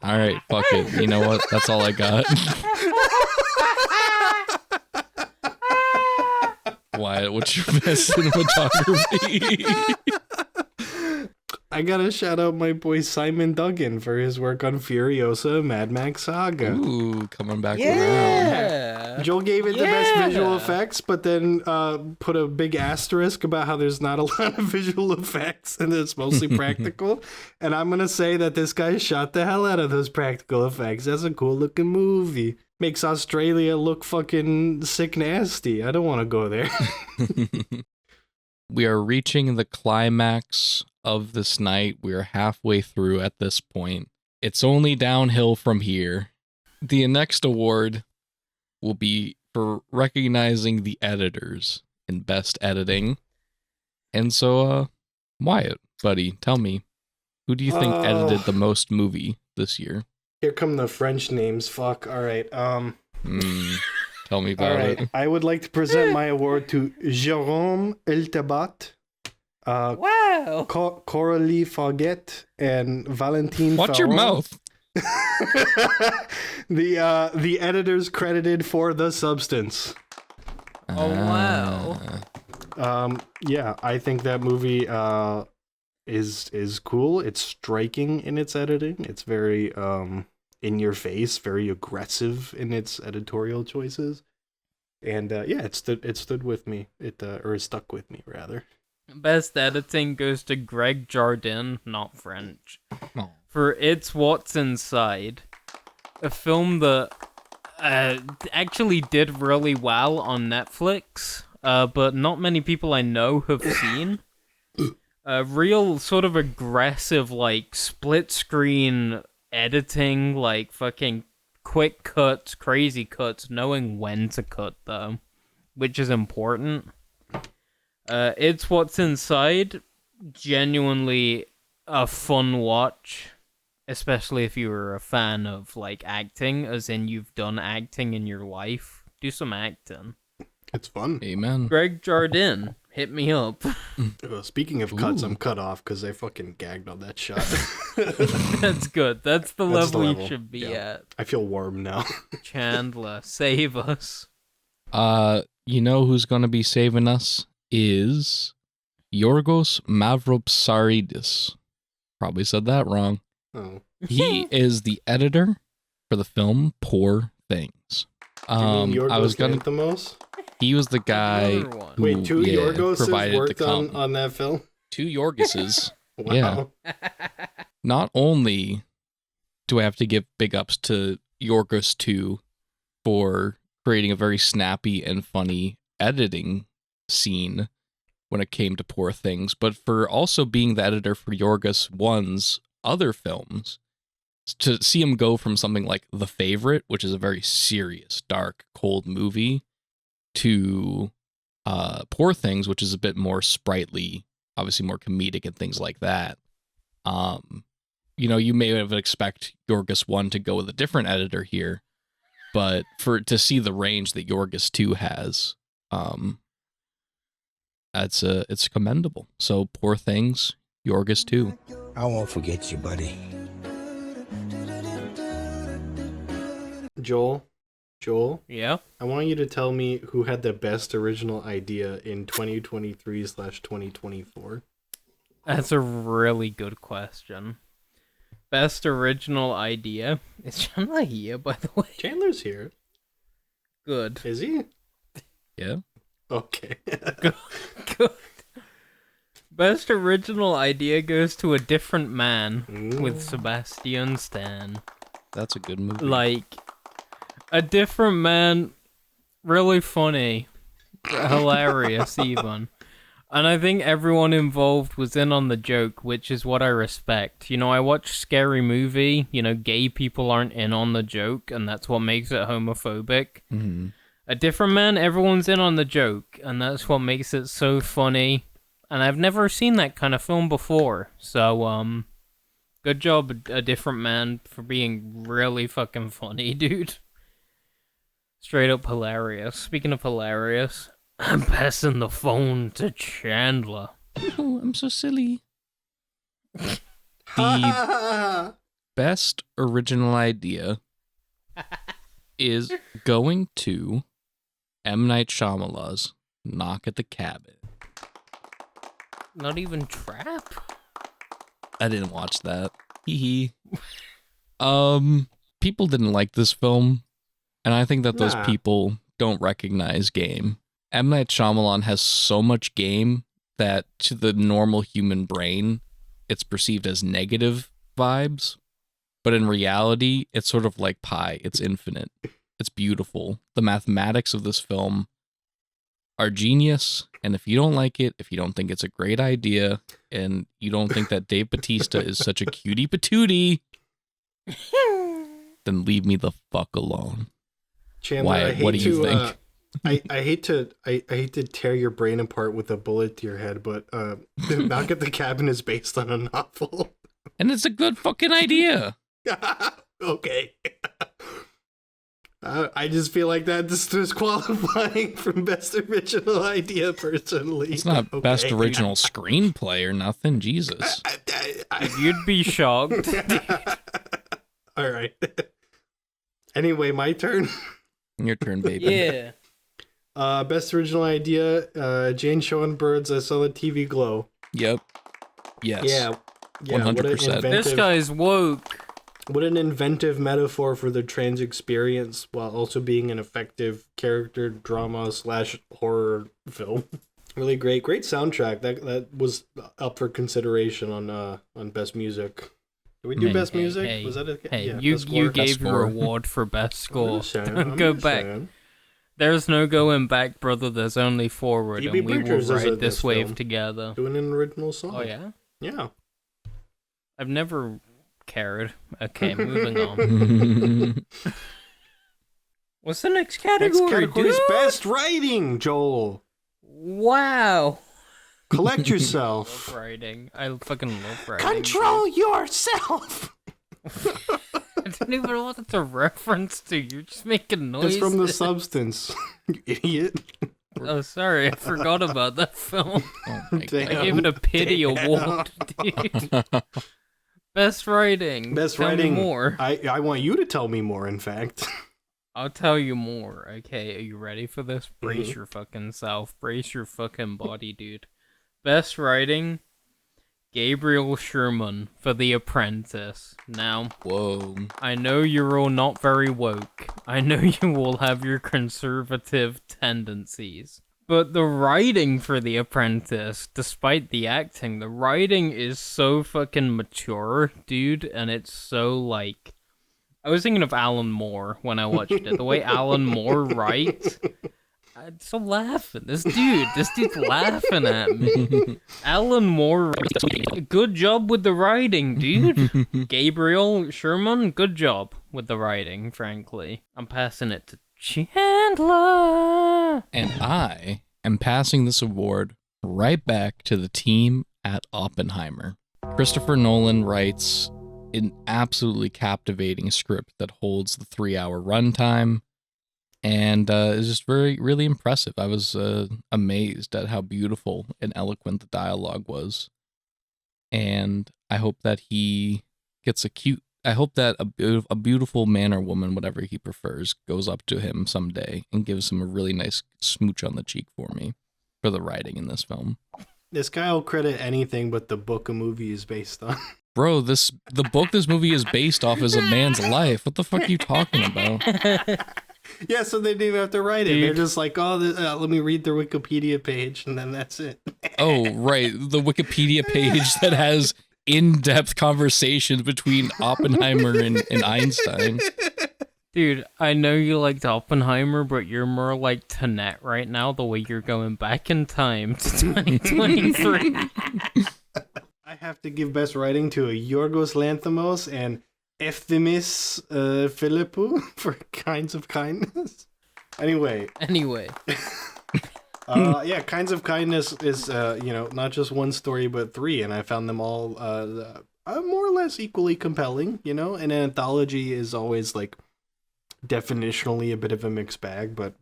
All right, fuck it. You know what? That's all I got. Wyatt, what's your best cinematography? I gotta shout out my boy Simon Duggan for his work on Furiosa Mad Max Saga. Ooh, coming back around. Yeah. Joel gave it the best visual Yeah. effects, but then put a big asterisk about how there's not a lot of visual effects and it's mostly practical. And I'm gonna say that this guy shot the hell out of those practical effects. That's a cool looking movie. Makes Australia look fucking sick nasty. I don't want to go there. We are reaching the climax of this night. We are halfway through at this point. It's only downhill from here. The next award will be for recognizing the editors in best editing. And so, Wyatt, buddy, tell me, who do you think edited the most movie this year? Here come the French names. Fuck. All right. Tell me All about right. it. I would like to present my award to Jérôme Eltabat, Wow. Coralie Foguet, and Valentine. Watch your Farron. mouth. The editors credited for The Substance. Oh, wow. Yeah, I think that movie is cool. It's striking in its editing. It's very in your face, very aggressive in its editorial choices. And yeah, it stood with me. Or it stuck with me rather. Best editing goes to Greg Jardin, not French, Oh. for It's What's Inside, a film that actually did really well on Netflix, but not many people I know have seen. Real sort of aggressive, like, split screen editing, like fucking quick cuts, crazy cuts, knowing when to cut them, which is important. It's What's Inside, genuinely a fun watch, especially if you were a fan of, like, acting, as in you've done acting in your life. Do some acting. It's fun. Amen. Greg Jardin, hit me up. Speaking of cuts, Ooh. I'm cut off because I fucking gagged on that shot. That's good. That's the level you should be at. I feel warm now. Chandler, save us. You know who's gonna be saving us is Yorgos Mavropsaridis. Probably said that wrong. Oh. He is the editor for the film Poor Things. Do you mean Yorgos I was gonna. Lanthimos? He was the guy other one. who Wait, two Yorgoses provided worked the on that film? two Yorgoses. Wow. Yeah. Not only do I have to give big ups to Yorgos 2 for creating a very snappy and funny editing scene when it came to Poor Things, but for also being the editor for Yorgos 1's other films. To see him go from something like The Favorite, which is a very serious, dark, cold movie, to Poor Things, which is a bit more sprightly, obviously more comedic and things like that. You know, you may have expect Yorgos 1 to go with a different editor here, but to see the range that Yorgos 2 has, it's commendable. So Poor Things, Yorgos 2. I won't forget you, buddy. Joel, Yeah? I want you to tell me who had the best original idea in 2023/2024. That's a really good question. Best original idea? Is Chandler here, by the way? Chandler's here. Good. Is he? Yeah. Okay. Good. Best original idea goes to A Different Man with Ooh. Sebastian Stan. That's a good movie. Like, A Different Man, really funny. Hilarious, even. And I think everyone involved was in on the joke, which is what I respect. You know, I watch Scary Movie, you know, gay people aren't in on the joke, and that's what makes it homophobic. Mm-hmm. A Different Man, everyone's in on the joke, and that's what makes it so funny. And I've never seen that kind of film before, so, good job, A Different Man, for being really fucking funny, dude. Straight up hilarious. Speaking of hilarious, I'm passing the phone to Chandler. Oh, I'm so silly. The best original idea is going to M. Night Shyamalan's Knock at the Cabin. Not even Trap? I didn't watch that. Hee hee. People didn't like this film, and I think that those Nah. people don't recognize game. M. Night Shyamalan has so much game that to the normal human brain, it's perceived as negative vibes. But in reality, it's sort of like pie. It's infinite. It's beautiful. The mathematics of this film are genius. And if you don't like it, if you don't think it's a great idea, and you don't think that Dave Bautista is such a cutie patootie, then leave me the fuck alone. Chandler, Why? I hate What do you to, think? I hate to tear your brain apart with a bullet to your head, but Knock at the Cabin is based on a novel. And it's a good fucking idea. Okay. I just feel like that's disqualifying from best original idea, personally. It's not Okay. best original screenplay or nothing. Jesus. You'd be shocked. All right. Anyway, my turn. Your turn, baby. Yeah. Best original idea, Jane Schoenberg's I Saw the TV Glow. Yep. Yes. Yeah. 100%. This guy's woke. What an inventive metaphor for the trans experience, while also being an effective character drama / horror film. Really great soundtrack. That was up for consideration on best music. Did we do best music? Hey, was that a hey? You gave your award for best score. Don't go back. There's no going back, brother. There's only forward, Phoebe and we will Bridgers is ride in this this wave film. together. Doing an original song. Oh yeah. Yeah. I've never cared. Okay, moving on. What's the next category? Next category is dude? best writing, Joel. Wow. Collect yourself. Love writing. I fucking love writing. Control yourself. I don't even know what it's a reference to. You're just making noise. It's from The Substance. You idiot. Oh, sorry. I forgot about that film. Oh my Damn. God. I gave it a pity award, dude. Best writing. Best Tell writing. me more. I want you to tell me more, in fact. I'll tell you more. Okay, are you ready for this? Brace Mhm. your fucking self. Brace your fucking body, dude. Best writing, Gabriel Sherman for The Apprentice. Now, Whoa. I know you're all not very woke. I know you all have your conservative tendencies. But the writing for The Apprentice, despite the acting, the writing is so fucking mature, dude, and it's so like... I was thinking of Alan Moore when I watched it. The way Alan Moore writes, I'm so laughing. This dude's laughing at me. Alan Moore, good job with the writing, dude. Gabriel Sherman, good job with the writing, frankly. I'm passing it to Chandler. And I am passing this award right back to the team at Oppenheimer. Christopher Nolan writes an absolutely captivating script that holds the 3-hour runtime and is just really impressive. I was amazed at how beautiful and eloquent the dialogue was. And I hope that he gets I hope that a beautiful man or woman, whatever he prefers, goes up to him someday and gives him a really nice smooch on the cheek for me for the writing in this film. This guy will credit anything but the book a movie is based on. Bro, the book this movie is based off is a man's life. What the fuck are you talking about? Yeah, so they didn't even have to write it. Dude. They're just like, oh, let me read their Wikipedia page, and then that's it. Oh, right. The Wikipedia page that has in-depth conversations between Oppenheimer and Einstein. Dude, I know you liked Oppenheimer, but you're more like Tenet right now, the way you're going back in time to 2023. I have to give best writing to Yorgos Lanthimos and Efthimis Philippou for Kinds of Kindness. Anyway, yeah, Kinds of Kindness is, not just one story, but 3, and I found them all more or less equally compelling, and an anthology is always, like, definitionally a bit of a mixed bag, but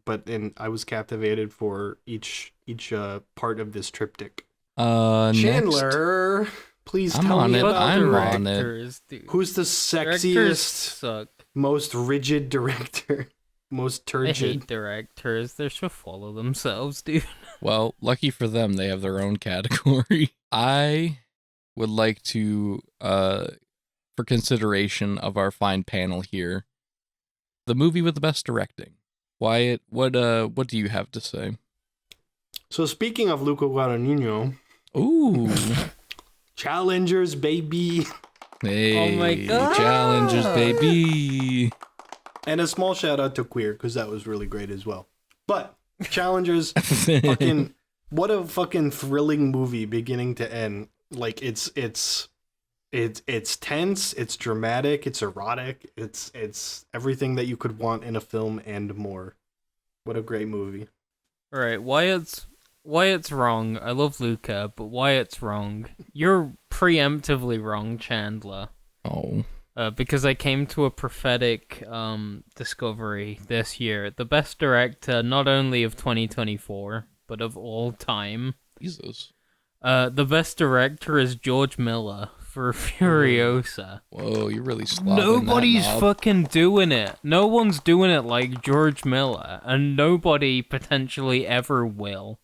I was captivated for each part of this triptych. Chandler, please I'm tell on me it. about I'm the on it. Directors, dude. Who's the Directors sexiest, suck. most rigid director? Most I turgid. hate directors. They should follow themselves, dude. Well, lucky for them, they have their own category. I would like to, for consideration of our fine panel here, the movie with the best directing. Wyatt, what do you have to say? So speaking of Luca Guadagnino, Ooh. Challengers, baby. Hey, Oh my God. Challengers, baby. And a small shout out to Queer, because that was really great as well. But Challengers, fucking, what a fucking thrilling movie beginning to end. Like, it's tense, it's dramatic, it's erotic, it's everything that you could want in a film and more. What a great movie. Alright, Wyatt's wrong. I love Luca, but Wyatt's wrong. You're preemptively wrong, Chandler. Oh. Because I came to a prophetic discovery this year. The best director, not only of 2024, but of all time. Jesus. The best director is George Miller for Furiosa. Whoa, you're really slobbing Nobody's that knob. fucking doing it. No one's doing it like George Miller, and nobody potentially ever will.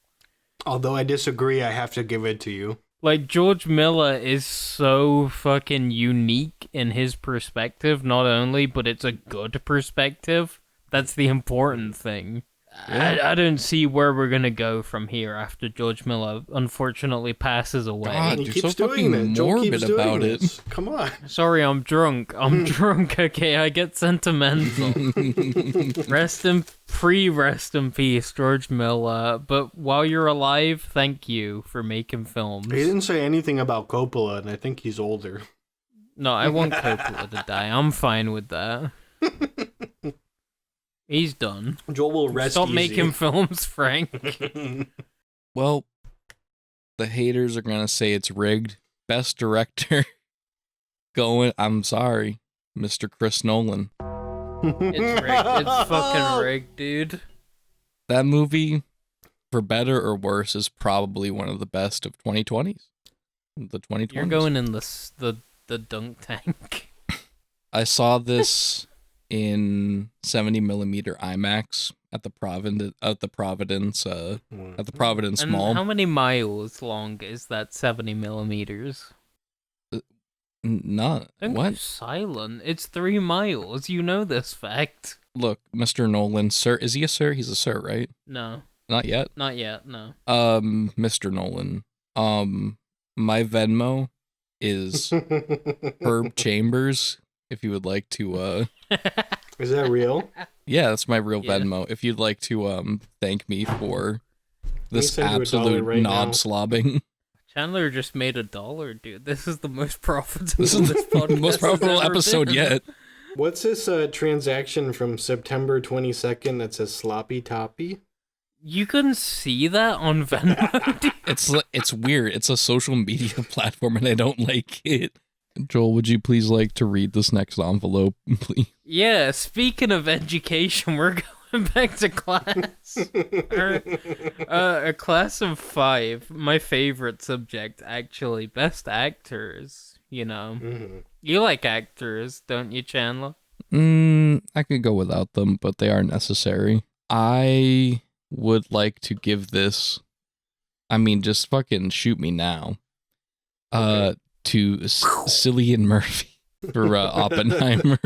Although I disagree, I have to give it to you. Like, George Miller is so fucking unique in his perspective, not only, but it's a good perspective. That's the important thing. I don't see where we're gonna go from here after George Miller unfortunately passes away. God, He you're keeps so doing fucking it. Joel morbid keeps doing about this. it. Come on. Sorry, I'm drunk. I'm drunk, okay? I get sentimental. rest in peace, George Miller. But while you're alive, thank you for making films. He didn't say anything about Coppola, and I think he's older. No, I want Coppola to die. I'm fine with that. He's done. Joel will rest Stop easy. making films, Frank. Well, the haters are gonna say it's rigged. Best director going. I'm sorry, Mr. Chris Nolan. It's rigged. It's fucking rigged, dude. That movie, for better or worse, is probably one of the best of 2020s. The 2020s. You're going in the dunk tank. I saw this in 70mm IMAX at the Providence And Mall. how many miles long is that 70 millimeters? Not Don't go what? silent. It's 3 miles. You know this fact. Look, Mr. Nolan, sir. Is he a sir? He's a sir, right? No, Not yet. not yet. No. Mr. Nolan. My Venmo is Herb Chambers. If you would like to, Is that real? yeah, that's my real Yeah. Venmo. If you'd like to, thank me for this send you $1 absolute right knob now. slobbing. Chandler just made $1, dude. This is the most profitable. This is this the podcast most has profitable ever episode been. yet. What's this transaction from September 22nd that says sloppy toppy? You can see that on Venmo. Dude. It's weird. It's a social media platform, and I don't like it. Joel, would you please like to read this next envelope, please? Yeah. Speaking of education, we're going back to class. A class of 5. My favorite subject, actually. Best actors. You know, you like actors, don't you, Chandler? I could go without them, but they are necessary. I would like to give this. I mean, just fucking shoot me now. To Cillian Murphy for Oppenheimer.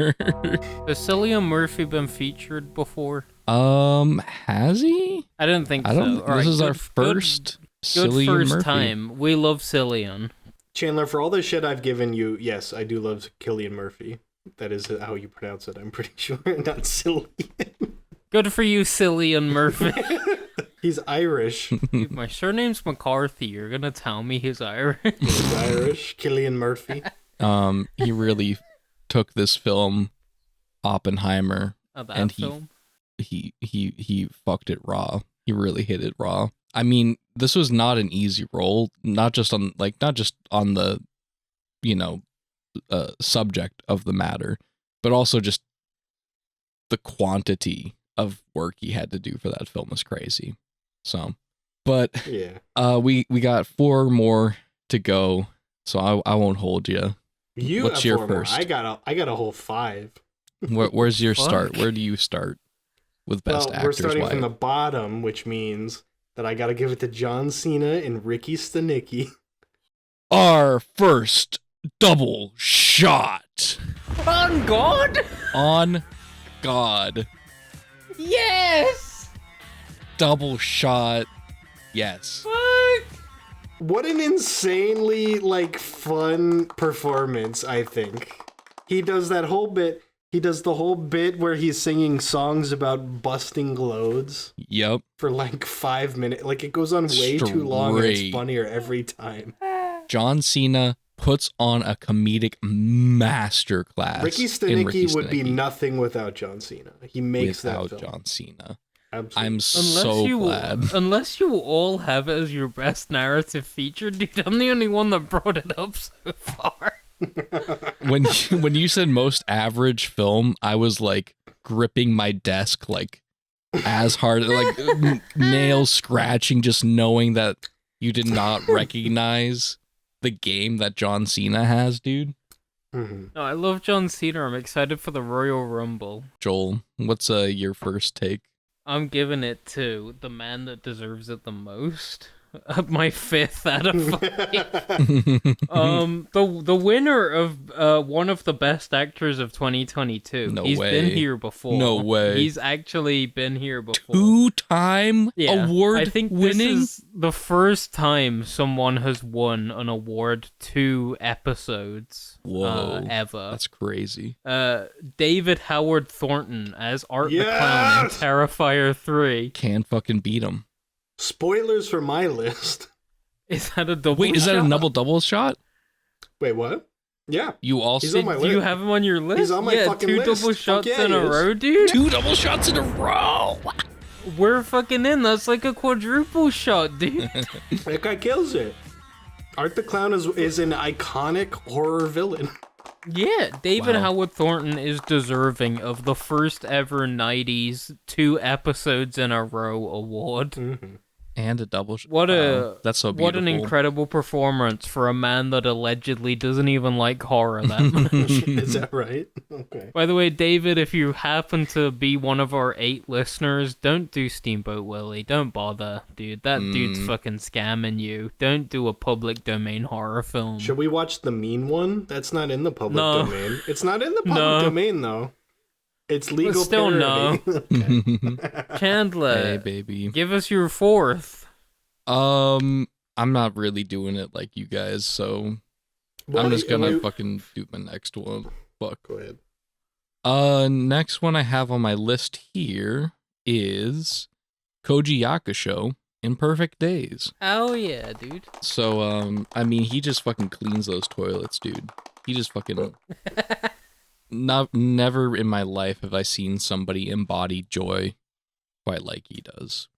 Has Cillian Murphy been featured before? Has he? I don't think I don't. so. All This right, is our good first Cillian first Murphy. time. We love Cillian. Chandler, for all the shit I've given you, yes, I do love Cillian Murphy. That is how you pronounce it, I'm pretty sure. Not Cillian. Good for you, Cillian Murphy. He's Irish. Dude, my surname's McCarthy. You're gonna tell me he's Irish? He's Irish. Cillian Murphy. He really took this film, Oppenheimer, That and film. he fucked it raw. He really hit it raw. I mean, this was not an easy role, not just on the, subject of the matter, but also just the quantity of work he had to do for that film was crazy. So, but Yeah. we got 4 more to go, so I won't hold you. You What's have your 4 more. first? I got a whole 5. Where's your Fuck. start? Where do you start with best Well, actors? we're starting Wyatt? from the bottom, which means that I gotta give it to John Cena and Ricky Stenicki. Our first double shot On God? on God. Yes! Double shot. Yes. Fuck! What an insanely, fun performance, I think. He does that whole bit. He does the whole bit where he's singing songs about busting loads Yep. for 5 minutes. It goes on way too long and it's Straight. funnier every time. John Cena puts on a comedic masterclass. Ricky in Ricky Stenicki would be Stenicki nothing without John Cena. He makes without that film. John Cena. Absolutely. I'm so glad. Unless you all have it as your best narrative feature, dude, I'm the only one that brought it up so far. When you said most average film, I was gripping my desk as hard, nails scratching, just knowing that you did not recognize the game that John Cena has, dude. Mm-hmm. No, I love John Cena. I'm excited for the Royal Rumble. Joel, what's your first take? I'm giving it to the man that deserves it the most. My 5th out of 5. The winner of one of the best actors of 2022. No He's way. been here before. No way. He's actually been here before. 2-time Yeah, award I think winning? this is the first time someone has won an award 2 episodes ever. That's crazy. David Howard Thornton as Art the Clown in Yes! Terrifier 3. Can't fucking beat him. Spoilers for my list. Is that a double Wait, is that a shot? double shot? Wait, what? Yeah. You also He's on my Do you list. have him on your list? He's on my yeah, fucking 2 list. double Fuck shots yeah, in he a is. row, dude. 2 double shots in a row. We're fucking in. That's like a quadruple shot, dude. That guy kills it. Art the Clown is an iconic horror villain. Yeah, David Wow. Howard Thornton is deserving of the first ever Nities 2 episodes in a row award. Mm-hmm. And a double shot. What a That's so beautiful. what an incredible performance for a man that allegedly doesn't even like horror that much. Is that right? Okay. By the way, David, if you happen to be one of our 8 listeners, don't do Steamboat Willie. Don't bother, dude. That dude's fucking scamming you. Don't do a public domain horror film. Should we watch the mean one? That's not in the public No. domain. It's not in the public No. domain, though. It's legal still parody. Chandler, Hey, baby. give us your 4th. I'm not really doing it like you guys, so I'm just gonna fucking do my next one. Fuck. Go ahead. Next one I have on my list here is Koji Yakusho in Perfect Days. Oh yeah, dude. So, I mean, he just fucking cleans those toilets, dude. He just fucking... Never in my life have I seen somebody embody joy quite like he does.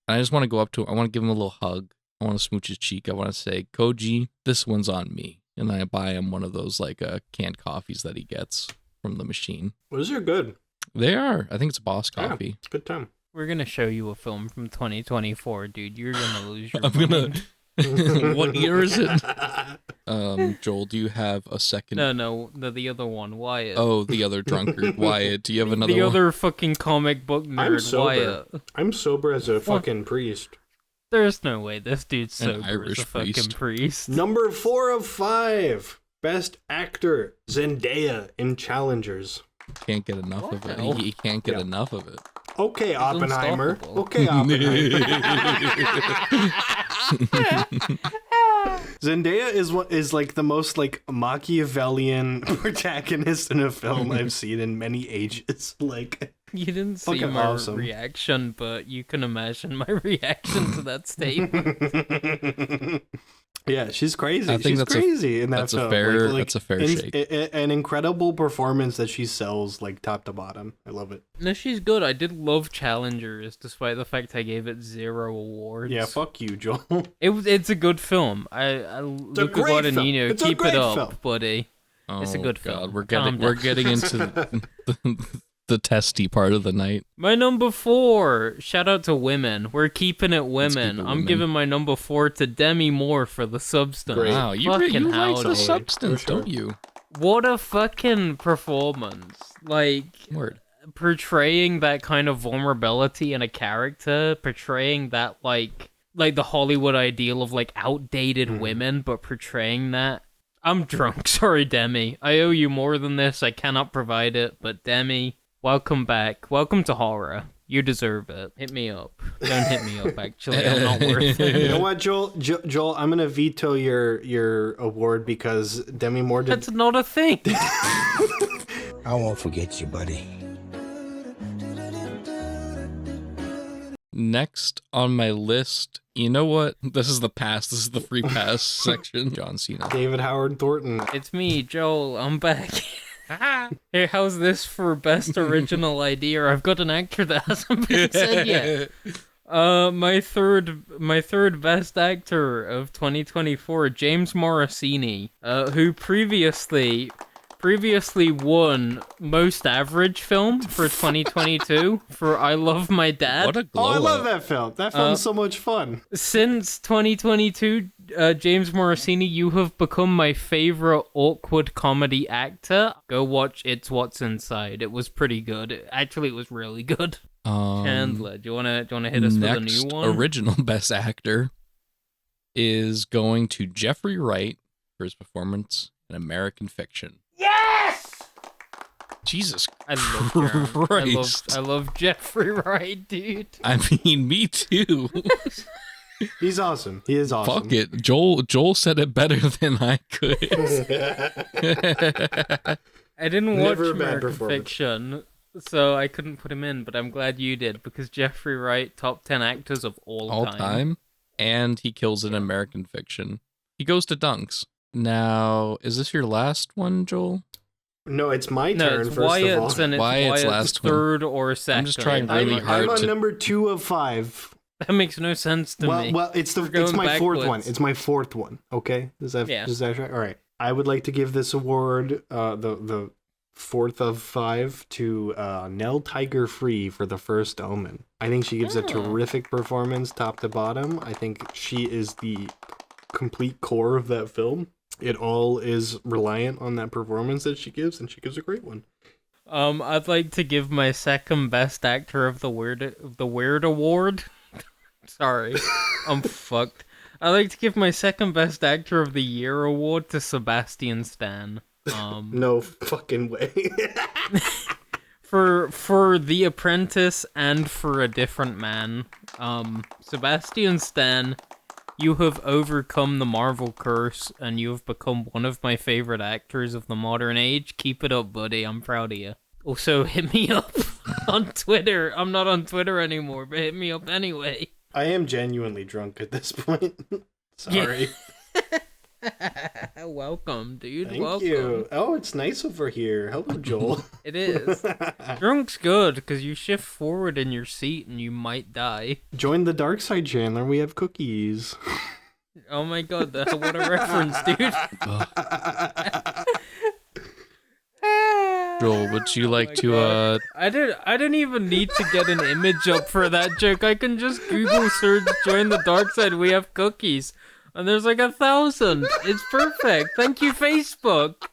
And I just want to go up to him. I want to give him a little hug. I want to smooch his cheek. I want to say, Koji, this one's on me. And I buy him one of those, like, canned coffees that he gets from the machine. Those are good. They are. I think it's Boss Yeah, Coffee. good time. We're gonna show you a film from 2024, dude. You're gonna lose your I'm gonna... mind. What year is it? Joel, do you have a second? No, the other one, Wyatt. Oh, the other drunkard, Wyatt. Do you have another the one? other fucking comic book I'm nerd, sober. Wyatt. I'm sober as a fucking priest. There's no way this dude's An sober Irish as a fucking priest. priest. Number 4 of 5. Best actor, Zendaya in Challengers. Can't get enough of it. He can't get enough of it. Okay, Oppenheimer. unstoppable. Okay, Oppenheimer. Zendaya is like the most like Machiavellian protagonist in a film I've seen in many ages. Like, You didn't see fucking my awesome. reaction, but you can imagine my reaction to that statement. yeah, she's crazy. I think She's crazy in that that's a film. fair- that's a fair shake. An incredible performance that she sells like top to bottom. I love it. No, she's good. I did love Challengers, despite the fact I gave it 0 awards. Yeah, fuck you, Joel. It's a good film. Luca great film. Guadagnino, It's a keep great it up, film. buddy. Oh, It's a good God, film. we're Calm getting down. into the testy part of the night. My number 4. Shout out to women. We're keeping it women. keep it I'm women. giving my number 4 to Demi Moore for The Substance. Great. Wow, you Fucking like howdy. the substance, For sure. don't you? What a fucking performance. Like, Word. portraying that kind of vulnerability in a character, portraying that, like the Hollywood ideal of, like, outdated women, but portraying that. I'm drunk. Sorry, Demi. I owe you more than this. I cannot provide it, but Demi, welcome back. Welcome to horror. You deserve it. Hit me up. Don't hit me up, actually. I'm not worth it. You know what, Joel? Joel, I'm gonna veto your award because Demi Moore did. That's not a thing. I won't forget you, buddy. Next on my list, you know what? This is the pass. This is the free pass section. John Cena. David Howard Thornton. It's me, Joel. I'm back. Hey, how's this for best original idea? I've got an actor that hasn't been said yet. My third best actor of 2024, James Morrissini, who previously won Most Average Film for 2022 for I Love My Dad. What a glow Oh, I love up. that film. That film's so much fun. Since 2022, James Morosini, you have become my favorite awkward comedy actor. Go watch It's What's Inside. It was pretty good. Actually, it was really good. Chandler, do you wanna hit us with a new one? Next original Best Actor is going to Jeffrey Wright for his performance in American Fiction. Yes! Jesus I love Christ. I love Jeffrey Wright, dude. I mean, me too. He's awesome. He is awesome. Fuck it. Joel said it better than I could. I didn't watch Never a bad American performance. Fiction, so I couldn't put him in, but I'm glad you did, because Jeffrey Wright, top 10 actors of all time. And he kills in American Fiction. He goes to Dunks. Now, is this your last one, Joel? No, it's my No, turn, it's first of all. Wyatt's, and it's Wyatt's Wyatt's last one. third or second. I'm just trying really hard I'm on to... number 2 of 5. That makes no sense to me. Well, it's We're going my fourth one. backwards. It's my fourth one. Okay, is that right? All right. I would like to give this award, the fourth of 5, to Nell Tiger Free for The First Omen. I think she gives a terrific performance, top to bottom. I think she is the complete core of that film. It all is reliant on that performance that she gives, and she gives a great one. I'd like to give my second best actor of the Weird Award. Sorry, I'm fucked. I'd like to give my second best actor of the year award to Sebastian Stan. No fucking way. for The Apprentice and for A Different Man. Sebastian Stan, you have overcome the Marvel curse, and you have become one of my favorite actors of the modern age. Keep it up, buddy. I'm proud of you. Also, hit me up on Twitter. I'm not on Twitter anymore, but hit me up anyway. I am genuinely drunk at this point. Sorry. Welcome, dude. Thank you. Oh, it's nice over here. Hello, Joel. It is. Drunk's good, because you shift forward in your seat and you might die. Join the dark side, Chandler. We have cookies. Oh my god, what a reference, dude. Joel, would you like to, I didn't even need to get an image up for that joke. I can just Google search join the dark side, we have cookies. And there's like 1,000. It's perfect. Thank you, Facebook.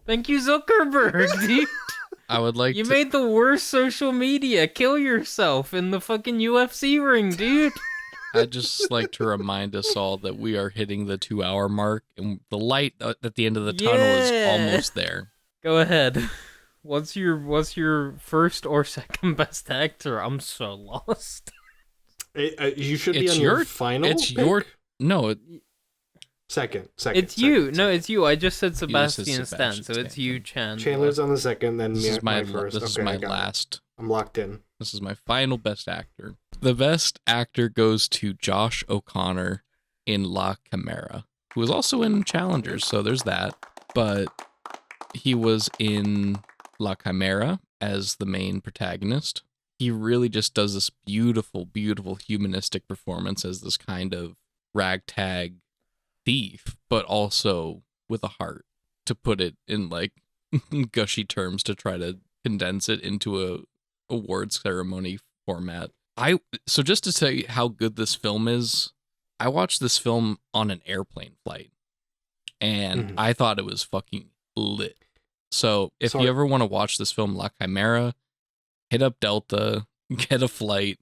Thank you, Zuckerberg, dude. I would like You to... made the worst social media. Kill yourself in the fucking UFC ring, dude. I'd just like to remind us all that we are hitting the 2-hour mark, and the light at the end of the tunnel is almost there. Go ahead. What's your first or second best actor? I'm so lost. You should be It's on your final. It's pick? your... No, Second. It's you. No, it's you. I just said You just said Sebastian Stan, so Sebastian it's you, Chandler. Chandler's on the second, then this me is my first. This is Okay, my I got it. last. I'm locked in. This is my final best actor. The best actor goes to Josh O'Connor in La Chimera, who was also in Challengers, so there's that. But he was in La Chimera as the main protagonist. He really just does this beautiful, beautiful humanistic performance as this kind of ragtag thief, but also with a heart, to put it in like gushy terms to try to condense it into a awards ceremony format. So just to say how good this film is, I watched this film on an airplane flight, and I thought it was fucking lit. So if you ever want to watch this film, La Chimera, hit up Delta, get a flight,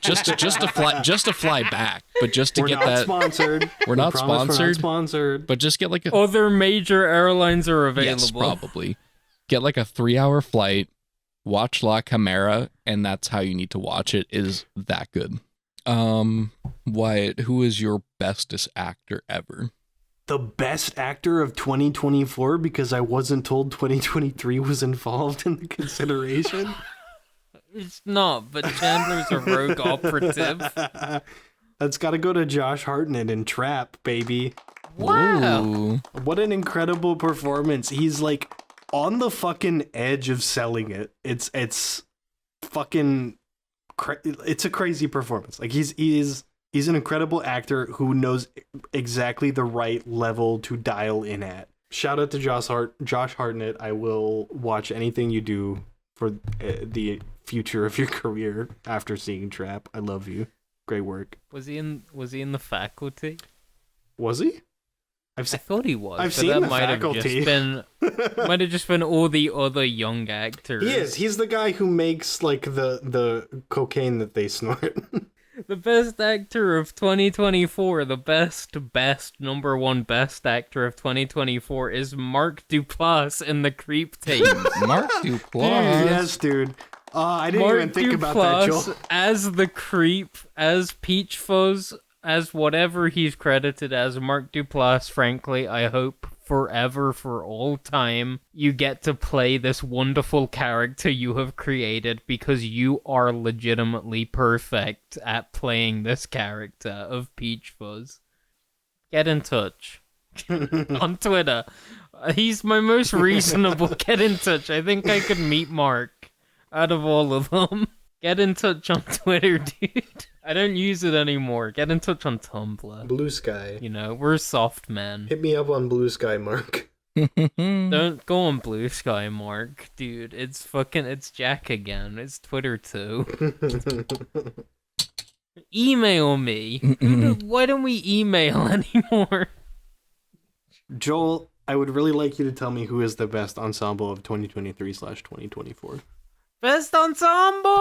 just to fly back, but just to get that. Sponsored. We're not promise we're not sponsored, sponsored. but just get like a Other major airlines are available. yes, probably get like a 3-hour flight, watch La Chimera, and that's how you need to watch it. Is that good? Wyatt, who is your bestest actor ever? The best actor of 2024 because I wasn't told 2023 was involved in the consideration. It's not, but Chandler's a rogue operative. That's got to go to Josh Hartnett in Trap, baby. Wow. Ooh. What an incredible performance. He's like on the fucking edge of selling it. It's fucking it's a crazy performance. Like he's an incredible actor who knows exactly the right level to dial in at. Shout out to Josh Hartnett. I will watch anything you do for the future of your career after seeing Trap. I love you. Great work. Was he in the Faculty? Was he? I thought he was. I've seen The Faculty. Might have just been all the other young actors. He is. He's the guy who makes like the cocaine that they snort. The best actor of 2024, the best number one best actor of 2024 is Mark Duplass in The Creep Tape. Mark Duplass. Yes, dude. I didn't even think about that, Joel. As the Creep, as Peach Fuzz, as whatever he's credited as, Mark Duplass, frankly, I hope forever, for all time, you get to play this wonderful character you have created, because you are legitimately perfect at playing this character of Peach Fuzz. Get in touch. On Twitter. He's my most reasonable. Get in touch. I think I could meet Mark out of all of them. Get in touch on Twitter, dude. I don't use it anymore. Get in touch on Tumblr. Blue Sky. You know, we're soft men. Hit me up on Blue Sky, Mark. Don't go on Blue Sky, Mark. Dude, it's Jack again. It's Twitter too. Email me. Why don't we email anymore? Joel, I would really like you to tell me who is the best ensemble of 2023/2024. Best ensemble!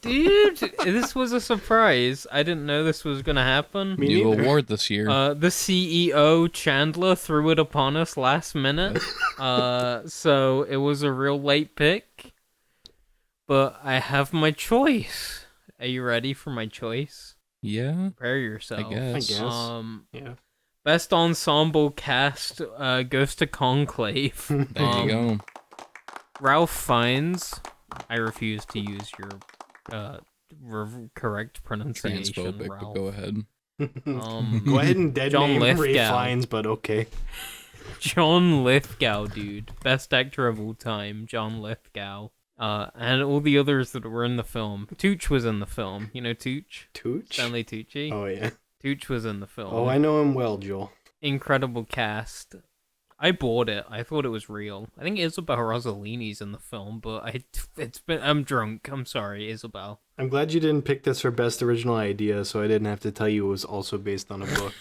Dude, this was a surprise. I didn't know this was gonna happen. New award this year. The CEO, Chandler, threw it upon us last minute. So it was a real late pick. But I have my choice. Are you ready for my choice? Yeah. Prepare yourself. I guess. Yeah. Best ensemble cast goes to Conclave. There you go. Ralph Fiennes. I refuse to use your correct pronunciation. Transphobic, Ralph. but go ahead. Go ahead and dead John name Ray Lithgow. Fiennes, but okay. John Lithgow, dude. Best actor of all time, John Lithgow. And all the others that were in the film. Tooch was in the film. You know Tooch? Tooch? Stanley Tucci? Oh, yeah. Tooch was in the film. Oh, I know him well, Joel. Incredible cast. I bought it. I thought it was real. I think Isabel Rossellini's in the film, but I'm drunk. I'm sorry, Isabel. I'm glad you didn't pick this for best original idea, so I didn't have to tell you it was also based on a book.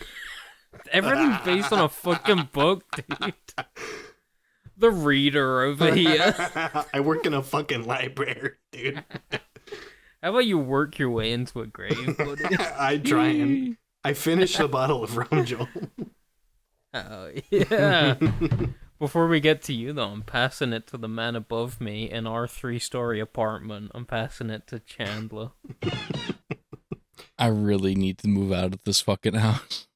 Everything's based on a fucking book, dude. The reader over here. I work in a fucking library, dude. How about you work your way into a grave, buddy? I try and... I finished a bottle of rum, Joel. Oh, yeah. Before we get to you, though, I'm passing it to the man above me in our 3-story apartment. I'm passing it to Chandler. I really need to move out of this fucking house.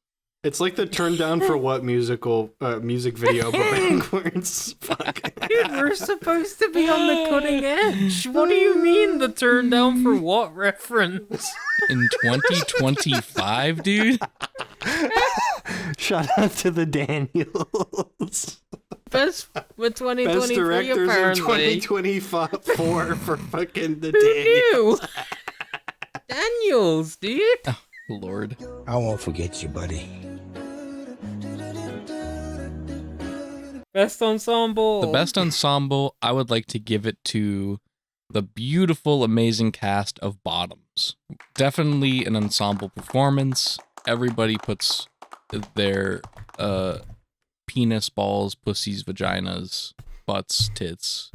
It's like the turn down for what music video, but backwards. Fuck. Dude, we're supposed to be on the cutting edge. What do you mean, the turn down for what reference? In 2025, dude? Shout out to the Daniels. Best with 2023, Best directors apparently. in 2024 for fucking the Who Daniels. knew? Daniels, dude. Oh, Lord. I won't forget you, buddy. Best ensemble. The best ensemble, I would like to give it to the beautiful, amazing cast of Bottoms. Definitely an ensemble performance. Everybody puts their penis, balls, pussies, vaginas, butts, tits,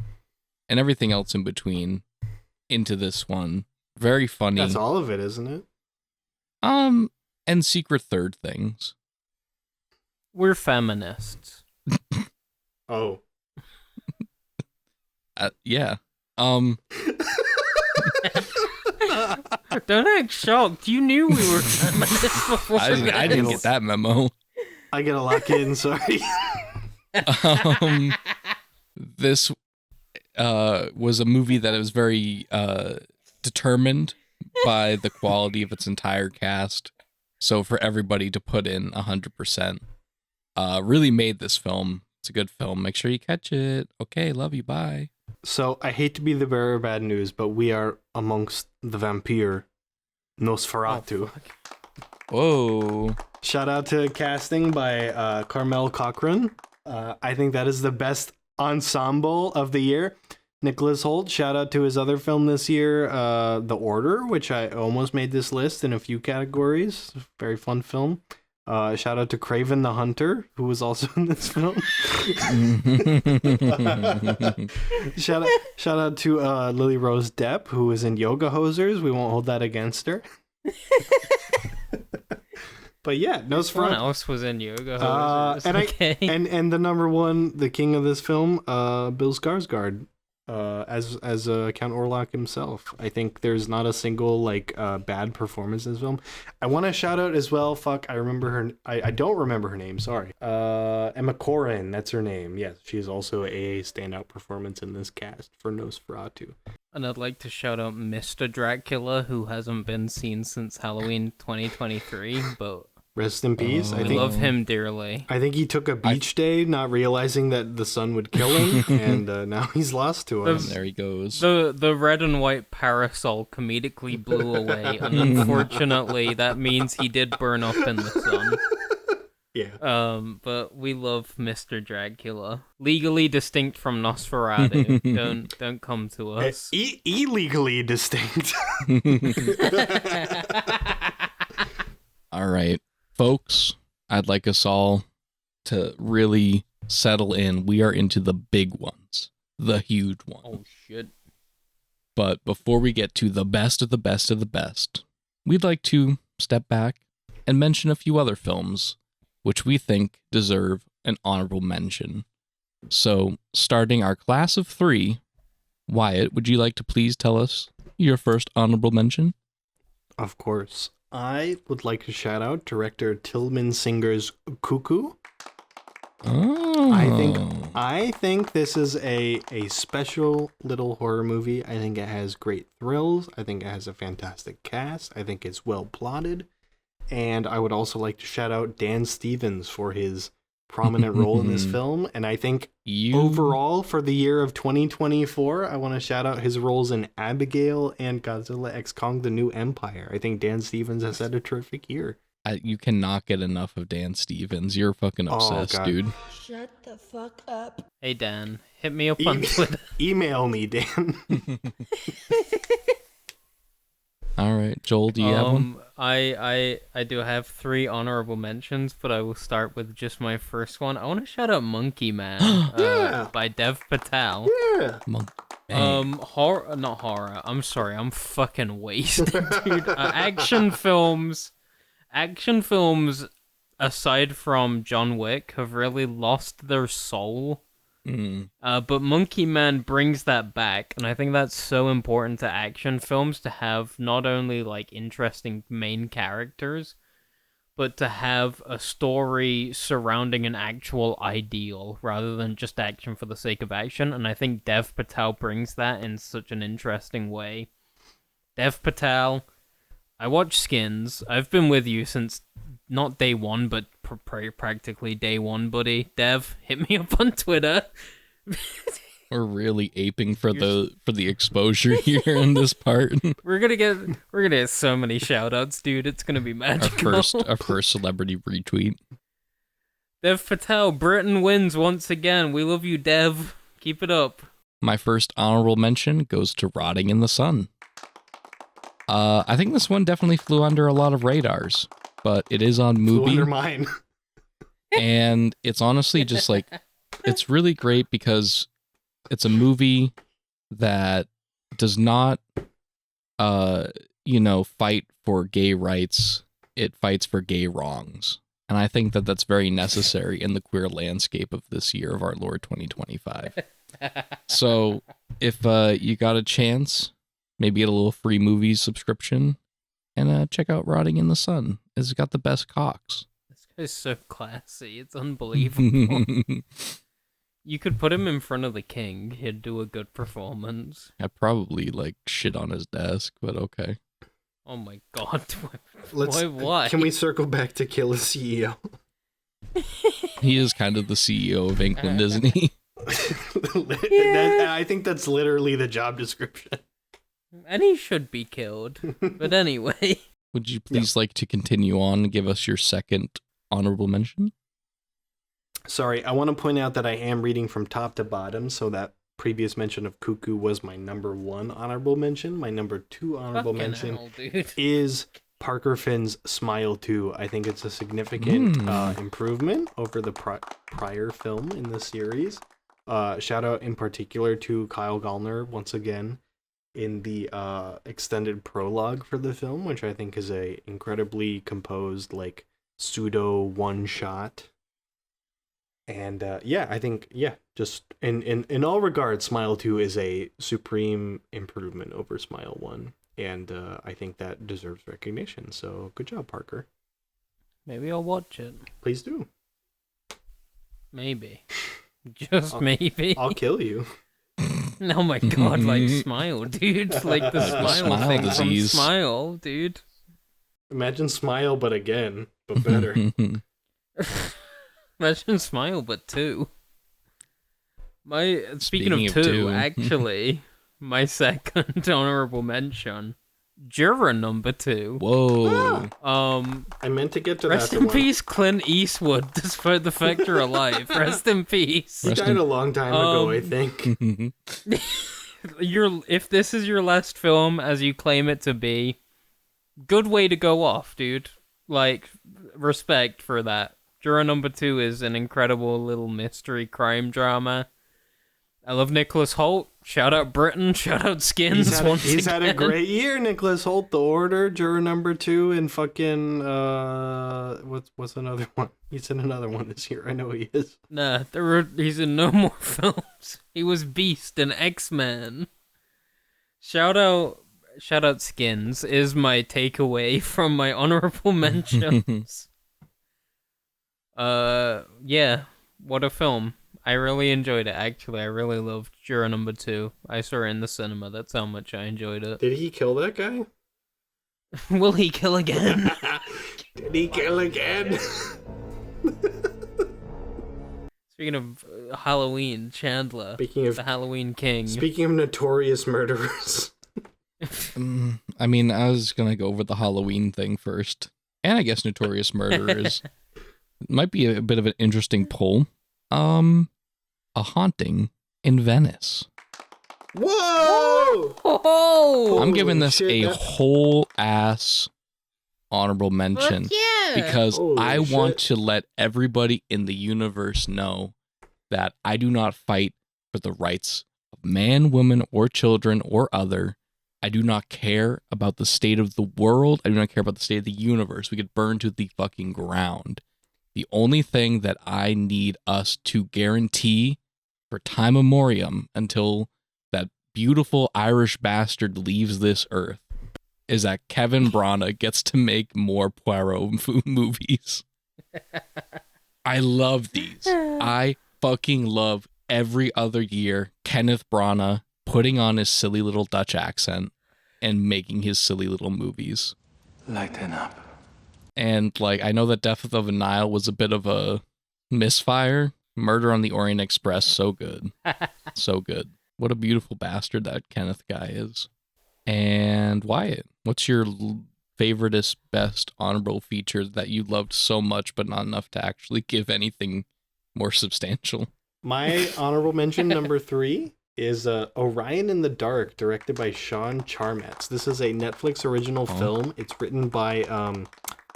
and everything else in between into this one. Very funny. That's all of it, isn't it? And secret third things. We're feminists. Oh. Yeah. Don't act shocked. You knew we were feminists before. I didn't get that memo. I gotta lock in, sorry. This was a movie that was very determined by the quality of its entire cast. So for everybody to put in 100%, really made this film. It's a good film. Make sure you catch it. Okay, love you. Bye. So, I hate to be the bearer of bad news, but we are amongst the vampire Nosferatu. Whoa. Shout out to casting by Carmel Cochran. I think that is the best ensemble of the year. Nicholas Hoult, shout out to his other film this year, The Order, which I almost made this list in a few categories. Very fun film. Shout out to Craven the Hunter, who was also in this film. shout out to Lily Rose Depp, who was in Yoga Hosers. We won't hold that against her. But yeah, Someone else was in Yoga Hosers. And and the number one, the king of this film, Bill Skarsgård, as Count Orlok himself. I think there's not a single bad performance in this film. I want to shout out as well. I remember her. I don't remember her name. Sorry. Emma Corrin. That's her name. Yes, she is also a standout performance in this cast for Nosferatu. And I'd like to shout out Mr. Dracula, who hasn't been seen since Halloween 2023, but rest in peace. I love him dearly. I think he took a beach day, not realizing that the sun would kill him, and now he's lost to us. There he goes. The red and white parasol comedically blew away, and unfortunately, that means he did burn up in the sun. Yeah. But we love Mr. Dracula, legally distinct from Nosferatu. Don't come to us. Illegally distinct. All right, folks, I'd like us all to really settle in. We are into the big ones, the huge ones. Oh, shit. But before we get to the best of the best of the best, we'd like to step back and mention a few other films which we think deserve an honorable mention. So, starting our class of 3, Wyatt, would you like to please tell us your first honorable mention? Of course. I would like to shout out director Tilman Singer's Cuckoo. Oh. I think this is a special little horror movie. I think it has great thrills. I think it has a fantastic cast. I think it's well plotted. And I would also like to shout out Dan Stevens for his prominent role in this film. And I think overall for the year of 2024, I want to shout out his roles in Abigail and Godzilla X Kong: The New Empire. I think Dan Stevens has had a terrific year. You cannot get enough of Dan Stevens. You're fucking obsessed, dude. Shut the fuck up. Hey, Dan, hit me up on Twitter. Email me, Dan. All right, Joel, do you have one? I do have 3 honorable mentions, but I will start with just my first one. I want to shout out Monkey Man by Dev Patel. Yeah. Horror, not horror. I'm sorry, I'm fucking wasted, dude. Action films, aside from John Wick, have really lost their soul. But Monkey Man brings that back, and I think that's so important to action films, to have not only interesting main characters, but to have a story surrounding an actual ideal rather than just action for the sake of action. And I think Dev Patel brings that in such an interesting way. Dev Patel, I watch Skins. I've been with you since not day one, but practically day one, buddy. Dev, hit me up on Twitter. We're really aping for the exposure here in this part. We're gonna get so many shoutouts, dude. It's gonna be magical. Our first celebrity retweet. Dev Patel, Britain wins once again. We love you, Dev. Keep it up. My first honorable mention goes to Rotting in the Sun. I think this one definitely flew under a lot of radars, but it is on Mubi. Flew under mine. And it's honestly just it's really great because it's a movie that does not, fight for gay rights. It fights for gay wrongs. And I think that that's very necessary in the queer landscape of this year of our Lord 2025. So if you got a chance, maybe get a little free movies subscription and check out Rotting in the Sun. It's got the best cocks. This guy's so classy. It's unbelievable. You could put him in front of the king. He'd do a good performance. I'd probably shit on his desk, but okay. Oh my god. Why? Can we circle back to Kill a CEO? He is kind of the CEO of England, isn't he? I think that's literally the job description. And he should be killed. But anyway. Would you please like to continue on and give us your second honorable mention? Sorry, I want to point out that I am reading from top to bottom, so that previous mention of Cuckoo was my number 1 honorable mention. My number 2 honorable mention is Parker Finn's Smile 2. I think it's a significant improvement over the prior film in the series. Shout out in particular to Kyle Gallner once again in the extended prologue for the film, which I think is a incredibly composed, like, pseudo one shot. And I think just in all regards, Smile 2 is a supreme improvement over Smile 1, and I think that deserves recognition. So good job, Parker. Maybe I'll watch it. Please do. Maybe. Just maybe. I'll kill you. Oh my god, like Smile, dude. Like the smile thing disease. from Smile, dude. Imagine Smile, but again, but better. Imagine Smile, but 2. Speaking of 2, two. actually, my second honorable mention, Juror number 2. Whoa. I meant to get to Rest that in one. peace, Clint Eastwood, despite the fact you're alive. Rest in peace. He died a long time ago, I think. If this is your last film as you claim it to be, good way to go off, dude. Like, respect for that. Juror number 2 is an incredible little mystery crime drama. I love Nicholas Hoult. Shout out Britain. Shout out Skins. He's had a great year, Nicholas Hoult. The Order, Juror number 2, and fucking what's another one? He's in another one this year. I know he is. Nah, he's in no more films. He was Beast in X-Men. Shout out Skins is my takeaway from my honorable mentions. What a film. I really enjoyed it, actually. I really loved Juror number 2. I saw it in the cinema. That's how much I enjoyed it. Did he kill that guy? Will he kill again? Did he kill again? Speaking of Halloween, Chandler. Speaking of the Halloween King. Speaking of notorious murderers. I mean, I was gonna go over the Halloween thing first. And I guess Notorious Murderers. Might be a bit of an interesting poll. A Haunting in Venice. Whoa! Oh! I'm giving this shit, a whole ass honorable mention because Holy I want shit. to let everybody in the universe know that I do not fight for the rights of man, woman, or children or other. I do not care about the state of the world. I do not care about the state of the universe. We could burn to the fucking ground. The only thing that I need us to guarantee for time memoriam until that beautiful Irish bastard leaves this earth is that Kevin Branagh gets to make more Poirot movies. I love these. I fucking love every other year Kenneth Branagh putting on his silly little Dutch accent and making his silly little movies. Lighten up. And, like, I know that Death of the Nile was a bit of a misfire. Murder on the Orient Express, so good. So good. What a beautiful bastard that Kenneth guy is. And Wyatt, what's your favoriteest, best honorable feature that you loved so much but not enough to actually give anything more substantial? My honorable mention number 3 is Orion in the Dark, directed by Sean Charmetz. This is a Netflix original film. It's written by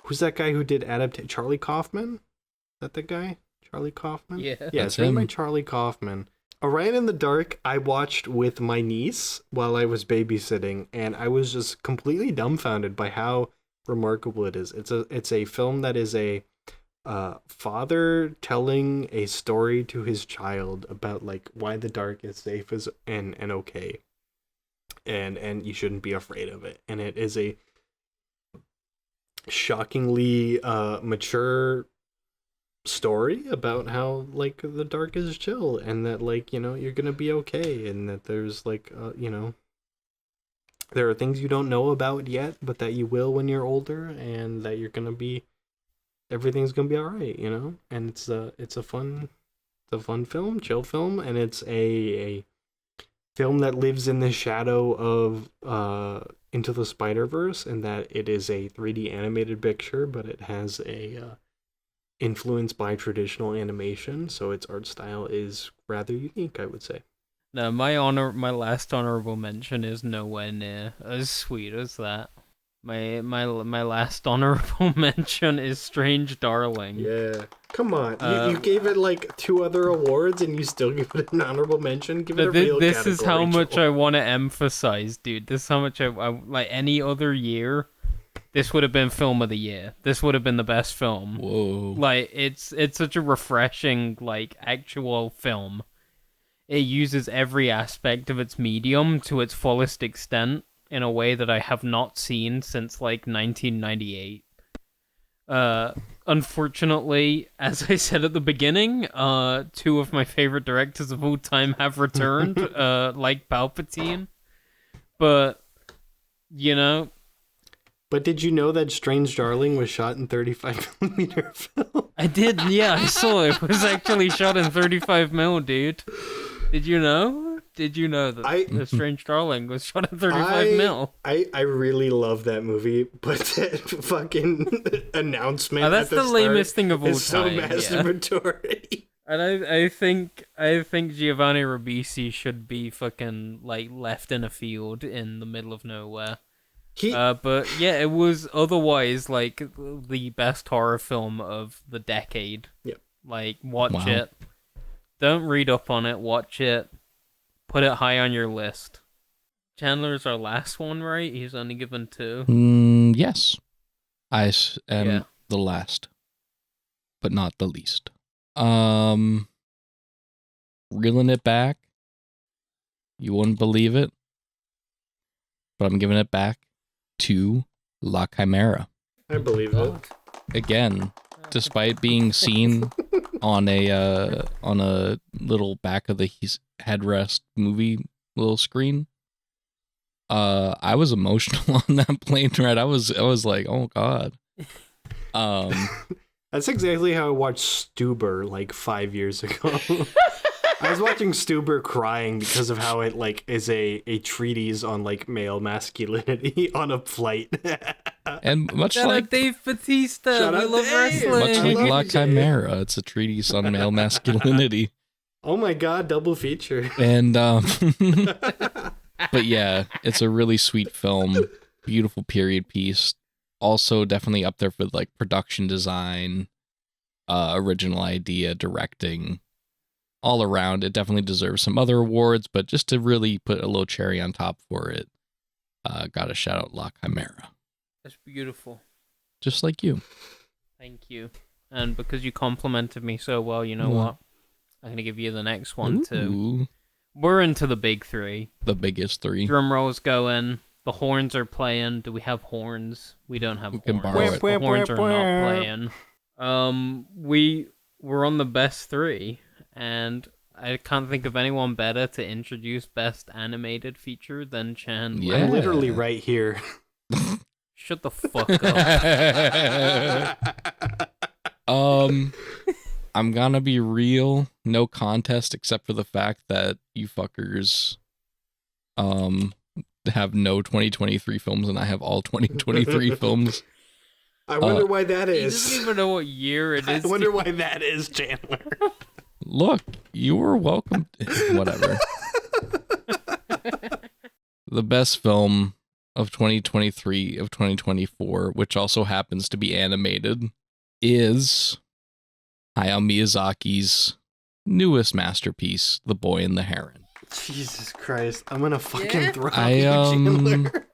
who's that guy who did Charlie Kaufman? Is that the guy? Charlie Kaufman? Yeah. It's written by Charlie Kaufman. Orion in the Dark, I watched with my niece while I was babysitting, and I was just completely dumbfounded by how remarkable it is. It's a film that is a father telling a story to his child about, like, why the dark is safe and okay, and you shouldn't be afraid of it. And it is a shockingly mature story about how, like, the dark is chill and that, like, you know, you're gonna be okay, and that there's, like, you know, there are things you don't know about yet, but that you will when you're older, and that you're gonna be, everything's gonna be all right, you know. And it's a fun film, chill film, and it's a film that lives in the shadow of Into the Spider-Verse, and that it is a 3D animated picture, but it has a influenced by traditional animation, so its art style is rather unique, I would say. No, my last honorable mention is nowhere near as sweet as that. My last honorable mention is Strange Darling. Yeah. Come on. Uh, you gave it like 2 other awards and you still give it an honorable mention? Give it a real This is how category, much Joel. I want to emphasize, dude. This is how much I like any other year. This would have been film of the year. This would have been the best film. Whoa. Like it's such a refreshing like actual film. It uses every aspect of its medium to its fullest extent in a way that I have not seen since like 1998. Unfortunately, as I said at the beginning, 2 of my favorite directors of all time have returned, like Palpatine. But, you know... But did you know that Strange Darling was shot in 35mm film? I did, yeah, I saw it. It was actually shot in 35mm, dude. Did you know? Did you know that The Strange Darling was shot in 35mm? I really love that movie, but that fucking announcement That's at the the lamest start thing of all is so time. Yeah. masturbatory. And I think Giovanni Ribisi should be fucking like left in a field in the middle of nowhere. But yeah, it was otherwise like the best horror film of the decade. Yep. Like watch Wow. it. Don't read up on it. Watch it. Put it high on your list. Chandler's our last one, right? He's only given 2. Yes. I am Yeah. the last, but not the least. Reeling it back. You wouldn't believe it, but I'm giving it back to La Chimera. I believe it. Again, despite being seen on a little back of the headrest movie little screen, I was emotional on that plane ride. I was like, oh god. That's exactly how I watched Stuber like 5 years ago. I was watching Stuber crying because of how it like is a treatise on like male masculinity on a flight. And much Shout like out Dave Bautista. Shout We out love Dave. wrestling. much like love La you, Dave. Chimera, it's a treatise on male masculinity. Oh my god, double feature. And but yeah, it's a really sweet film, beautiful period piece. Also definitely up there for like production design, original idea, directing, all around. It definitely deserves some other awards, but just to really put a little cherry on top for it, gotta shout out La Chimera. That's beautiful. Just like you. Thank you. And because you complimented me so well, you know what? I'm going to give you the next one too. Ooh, We're into the big 3. the biggest 3. Drum rolls going. The horns are playing. Do we have horns? We don't have We horns. can borrow it. The horns are not playing. We're on the best 3, and I can't think of anyone better to introduce best animated feature than Chandler. Yeah. I'm literally right here. Shut the fuck up. I'm gonna be real, no contest except for the fact that you fuckers have no 2023 films and I have all 2023 films. I wonder why that He is. doesn't even know what year it is. I wonder why that is, Chandler. Look, you were welcome. Whatever. The best film of 2023 of 2024, which also happens to be animated, is Hayao Miyazaki's newest masterpiece, The Boy and the Heron. Jesus Christ. I'm gonna fucking Yeah. throw I, you, Chandler.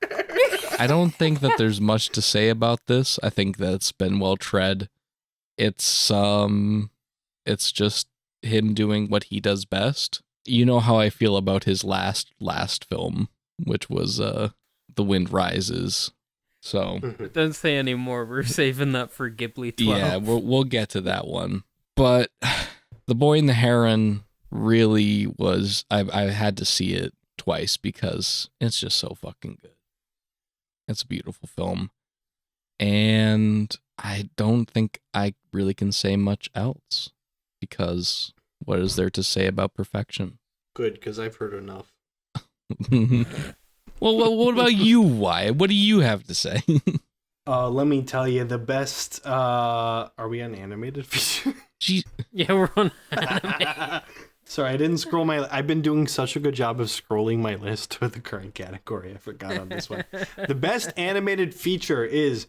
I don't think that there's much to say about this. I think that it's been well tread. It's just him doing what he does best. You know how I feel about his last film, which was The Wind Rises. So Don't say anymore. We're saving that for Ghibli 12. yeah, we'll get to that one. But The Boy and the Heron really was. I had to see it twice because it's just so fucking good. It's a beautiful film, and I don't think I really can say much else because what is there to say about perfection? Good, because I've heard enough. Well, what about you, Wyatt? What do you have to say? Let me tell you, the best, are we on animated feature? Gee, Yeah, we're on anime. Sorry, I didn't scroll I've been doing such a good job of scrolling my list with the current category. I forgot on this one. The best animated feature is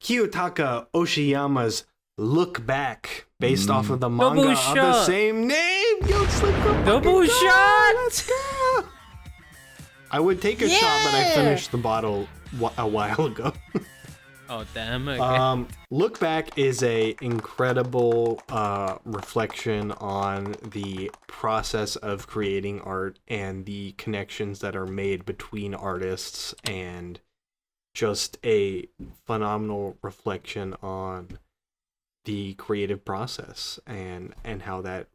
Kiyotaka Oshiyama's Look Back, based off of the manga of the same name. Yo, it's like Double shot! Let's go! I would take a shot, but I finished the bottle a while ago. Oh, damn. Okay. Look Back is a incredible reflection on the process of creating art and the connections that are made between artists, and just a phenomenal reflection on the creative process and how that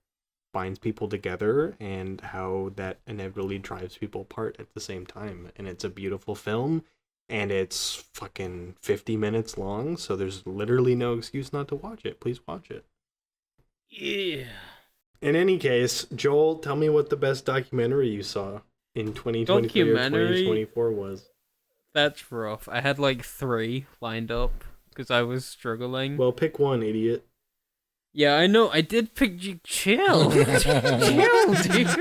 binds people together and how that inevitably drives people apart at the same time. And it's a beautiful film. And it's fucking 50 minutes long, so there's literally no excuse not to watch it. Please watch it. Yeah. In any case, Joel, tell me what the best documentary you saw in 2023 or 2024 was. That's rough. I had like 3 lined up because I was struggling. Well, pick one, idiot. Yeah, I know. I did pick chill. Chill, dude.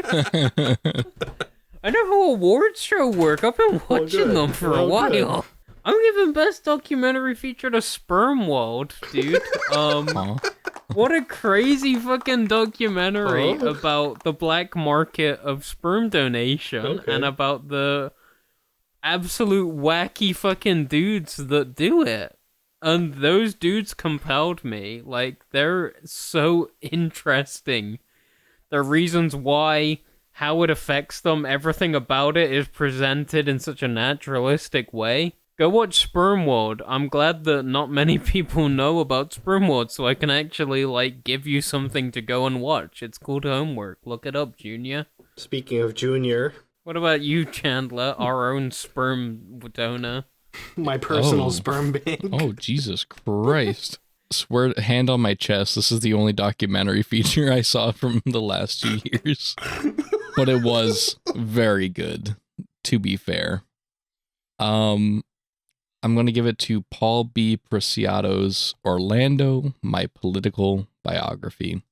I know how awards show work. I've been watching them for a while. Good. I'm giving best documentary feature to Sperm World, dude. What a crazy fucking documentary about the black market of sperm donation and about the absolute wacky fucking dudes that do it. And those dudes compelled me. Like, they're so interesting. The reasons why, how it affects them, everything about it is presented in such a naturalistic way. Go watch Sperm World. I'm glad that not many people know about Sperm World, so I can actually, like, give you something to go and watch. It's called homework. Look it up, Junior. Speaking of Junior. What about you, Chandler, our own sperm donor? My personal sperm bank. Oh, Jesus Christ. Swear, hand on my chest, this is the only documentary feature I saw from the last 2 years. But it was very good, to be fair. I'm going to give it to Paul B. Preciado's Orlando, My Political Biography.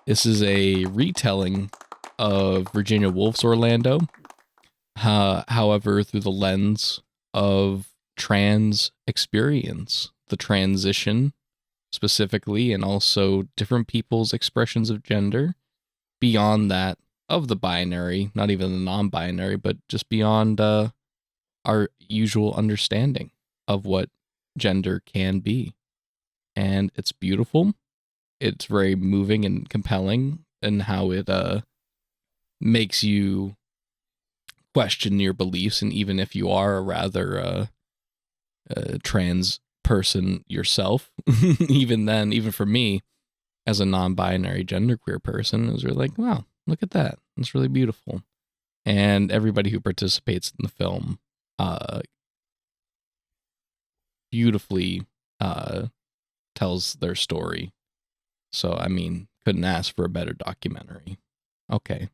This is a retelling of Virginia Woolf's Orlando, however, through the lens of trans experience, the transition specifically, and also different people's expressions of gender beyond that of the binary, not even the non-binary, but just beyond our usual understanding of what gender can be. And it's beautiful. It's very moving and compelling in how it makes you question your beliefs, and even if you are a rather trans person yourself, even then, even for me, as a non-binary genderqueer person, it was really like, wow, look at that. It's really beautiful. And everybody who participates in the film beautifully tells their story. So, I mean, couldn't ask for a better documentary. Okay,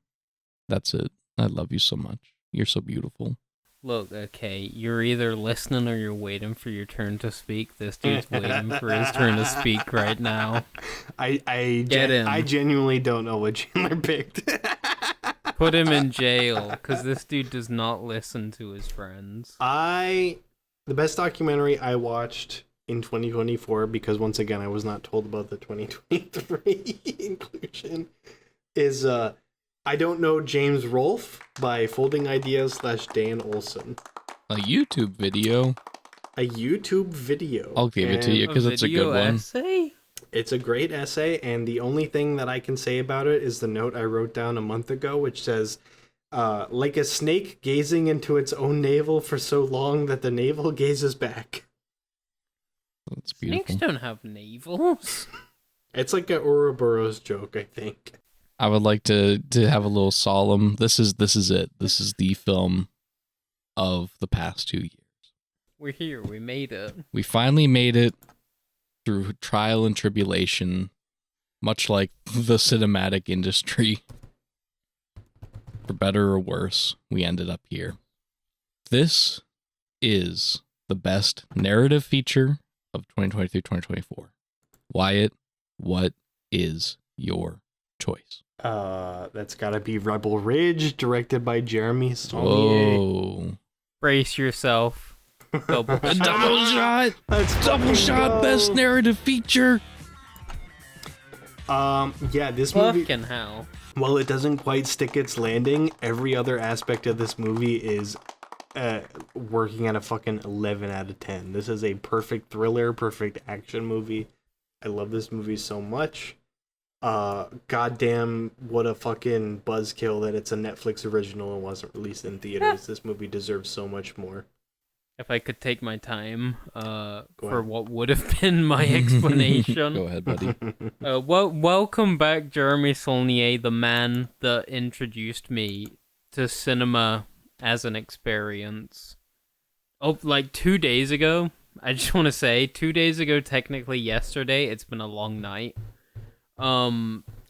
that's it. I love you so much. You're so beautiful. Look, okay, you're either listening or you're waiting for your turn to speak. This dude's waiting for his turn to speak right now. I genuinely don't know what Chandler picked. Put him in jail, because this dude does not listen to his friends. The best documentary I watched in 2024, because once again I was not told about the 2023 inclusion, is I Don't Know James Rolfe by Folding Ideas / Dan Olson. A YouTube video. A YouTube video. I'll give it to you because it's a good one. Essay? It's a great essay, and the only thing that I can say about it is the note I wrote down a month ago, which says, like a snake gazing into its own navel for so long that the navel gazes back. That's beautiful. Snakes don't have navels. It's like an Ouroboros joke, I think. I would like to have a little solemn. This is it. This is the film of the past 2 years. We're here. We made it. We finally made it through trial and tribulation, much like the cinematic industry. For better or worse, we ended up here. This is the best narrative feature of 2023-2024. Wyatt, what is your choice? That's gotta be Rebel Ridge, directed by Jeremy Saulnier. Whoa. Brace yourself. Double A shot. double shot! Let's Double fucking shot, go. best narrative feature! Yeah, this movie, Fucking hell. while it doesn't quite stick its landing, every other aspect of this movie is working at a fucking 11 out of 10. This is a perfect thriller, perfect action movie. I love this movie so much. Goddamn, what a fucking buzzkill that it's a Netflix original and wasn't released in theaters. This movie deserves so much more. If I could take my time for ahead. what would have been my explanation. Go ahead, buddy. Welcome back, Jeremy Saulnier, the man that introduced me to cinema as an experience. Oh, like 2 days ago. I just want to say, 2 days ago, technically yesterday, it's been a long night.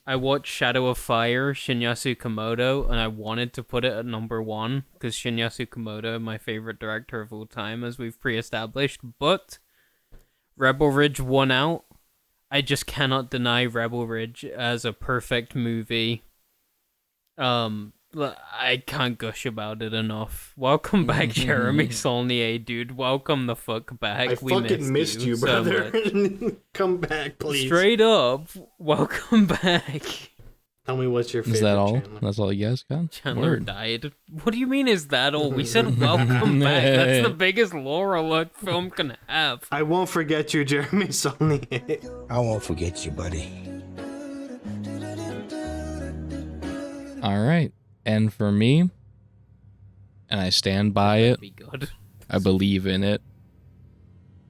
I watched Shadow of Fire, Shinya Tsukamoto, and I wanted to put it at number 1, because Shinya Tsukamoto, my favorite director of all time, as we've pre-established, but Rebel Ridge won out. I just cannot deny Rebel Ridge as a perfect movie. I can't gush about it enough. Welcome back, Jeremy Saulnier, dude. Welcome the fuck back. I We fucking missed you, so brother. much. Come back, please. Straight up, welcome back. Tell me what's your favorite Is that all? channel. That's all you guys got? Chandler Word. died. What do you mean, is that all? We said welcome back. That's the biggest lore alert film can have. I won't forget you, Jeremy Saulnier. I won't forget you, buddy. All right. And for me, and I stand by it, Be good. I believe in it.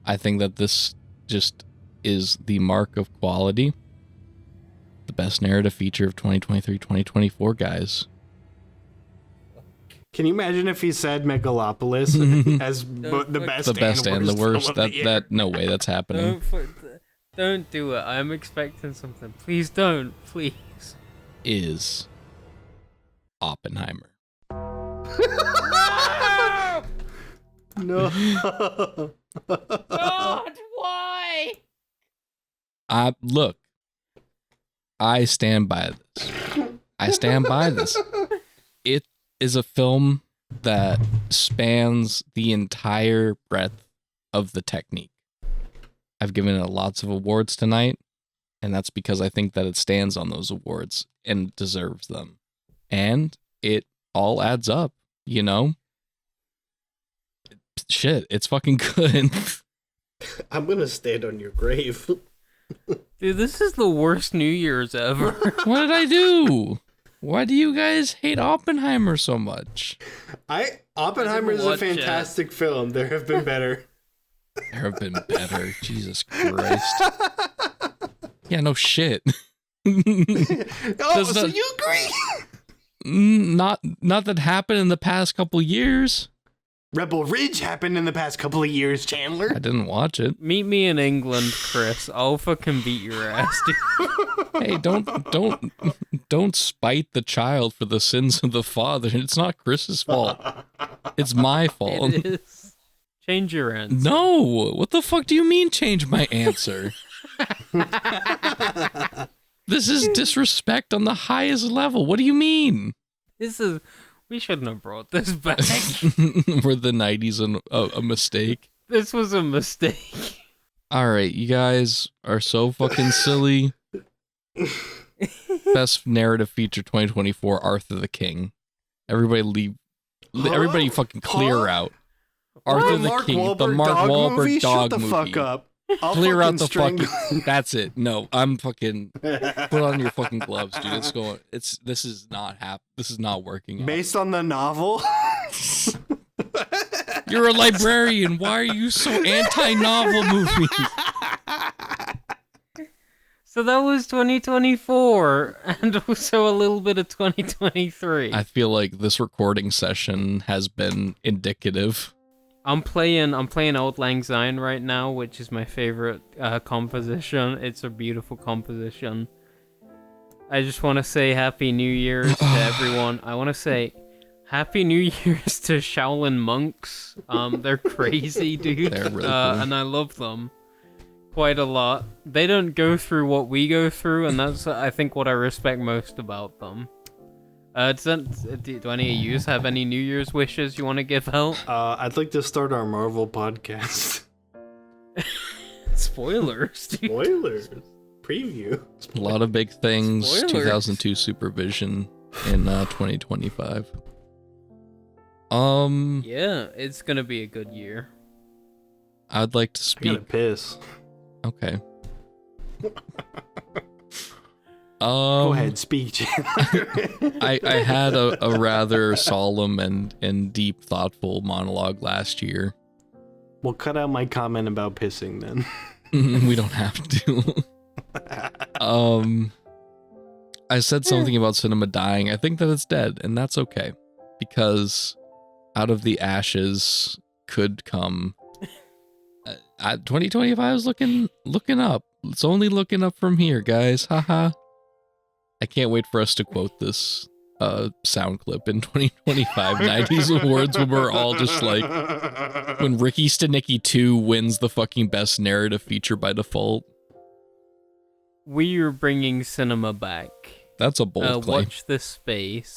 I think that this just is the mark of quality. The best narrative feature of 2023-2024, guys. Can you imagine if he said Megalopolis as the best, The best and the worst. film of the year? That no way that's happening. Don't do it. I'm expecting something. Please don't. Please. Is Oppenheimer. No. God, why? Look, I stand by this. I stand by this. It is a film that spans the entire breadth of the technique. I've given it lots of awards tonight, and that's because I think that it stands on those awards and deserves them. And it all adds up, you know? Shit, it's fucking good. I'm gonna stand on your grave. Dude, this is the worst New Year's ever. What did I do? Why do you guys hate Oppenheimer so much? Oppenheimer is a watch it. fantastic film. There have been better. There have been better. Jesus Christ. Yeah, no shit. Oh, Does so that- you agree? Not that happened in the past couple years. Rebel Ridge happened in the past couple of years, Chandler. I didn't watch it. Meet me in England, Chris. I'll fucking beat your ass, dude. Hey, don't spite the child for the sins of the father. It's not Chris's fault. It's my fault. It is. Change your answer. No, what the fuck do you mean change my answer? This is disrespect on the highest level. What do you mean? We shouldn't have brought this back. Were the 90s a mistake? This was a mistake. All right, you guys are so fucking silly. Best narrative feature 2024, Arthur the King. Everybody leave. Everybody fucking clear out. Arthur the King, the Mark Wahlberg dog Shut the movie. fuck up. I'll Clear out the strangle- fucking. That's it. No, I'm fucking. Put on your fucking gloves, dude. It's going. This is not This is not working. Out. Based on the novel. You're a librarian. Why are you so anti-novel movies? So that was 2024, and also a little bit of 2023. I feel like this recording session has been indicative. I'm playing Old Lang Syne right now, which is my favorite composition. It's a beautiful composition. I just want to say Happy New Year's to everyone. I want to say Happy New Year's to Shaolin monks. They're crazy, dude. They're really cool. And I love them. quite a lot. They don't go through what we go through, and that's, I think, what I respect most about them. Do any of you have any New Year's wishes you want to give out? I'd like to start our Marvel podcast. Spoilers, dude. Spoilers. Preview. A lot of big things. Spoilers. 2002 Supervision in 2025. Yeah, it's gonna be a good year. I'd like to I gotta speak. piss. Okay. Go ahead, speak, Chandler. I had a rather solemn and deep, thoughtful monologue last year. We'll cut out my comment about pissing then. We don't have to. I said something about cinema dying. I think that it's dead, and that's okay, because out of the ashes could come. 2025 is looking up. It's only looking up from here, guys. Haha. I can't wait for us to quote this sound clip in 2025 90s awards when we're all just like, when Ricky Stenicki 2 wins the fucking best narrative feature by default. We are bringing cinema back. That's a bold claim. Watch this space.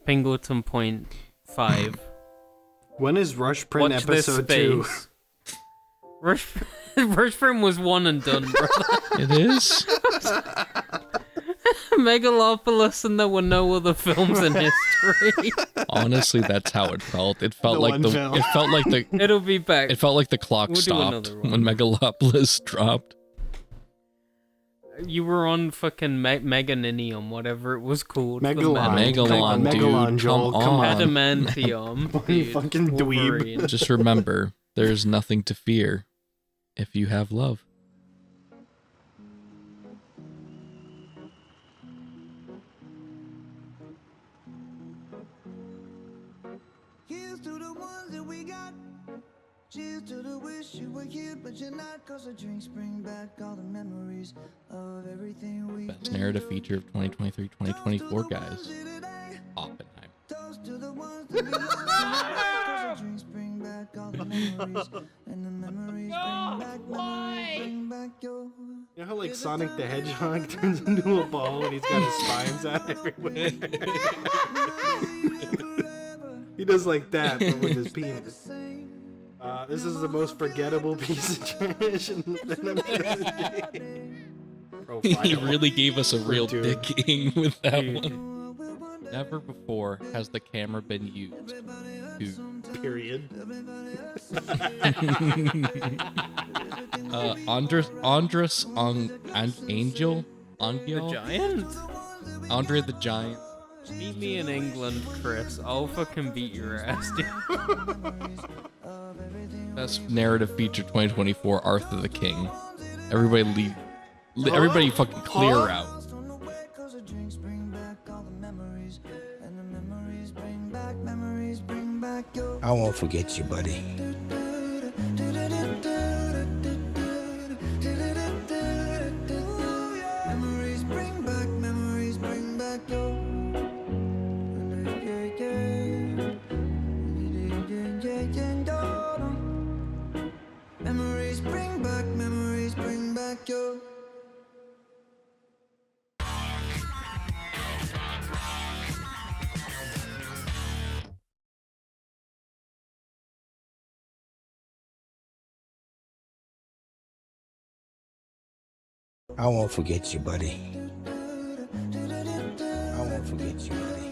Pingleton Point 5. When is Rush Print Watch this episode 2? space. Rush Print was one and done, brother. It is? Megalopolis, and there were no other films in history. Honestly, that's how it felt. It felt like It'll be back. it felt like the clock We'll do stopped another one. when Megalopolis dropped. You were on fucking Meganinium, whatever it was called. Megalon. Megalon, Come on, dude. Megalon, Joel. Come Come on. on. Adamantium. You Dude. fucking dweeb. Wolverine. Just remember, there's nothing to fear if you have love. Here's to the ones that we got. Cheers to the wish you were here, but you're not. Cause the drinks bring back all the memories of everything we Best narrative feature of 2023-2024, guys. Oppenheimer. Toast to the ones that we lost tonight. Cause the drinks bring back all the memories. And the memories bring back your. You know how like Sonic the Hedgehog turns into a ball and he's got his spines out everywhere? He does like that, but with his penis. This is the most forgettable piece of trash in the profile. He really gave us a real Dude. dicking with that one. Never before has the camera been used to Period. Angel? The Giant? Andre the Giant. Meet me in England, Chris. I'll fucking beat your ass, dude. Best narrative feature 2024, Arthur the King. Everybody leave. Everybody fucking clear out. Cause the drinks bring back all the memories. And the memories bring back your. I won't forget you, buddy. Memories bring back your. Memories bring back your. I won't forget you, buddy. I won't forget you, buddy.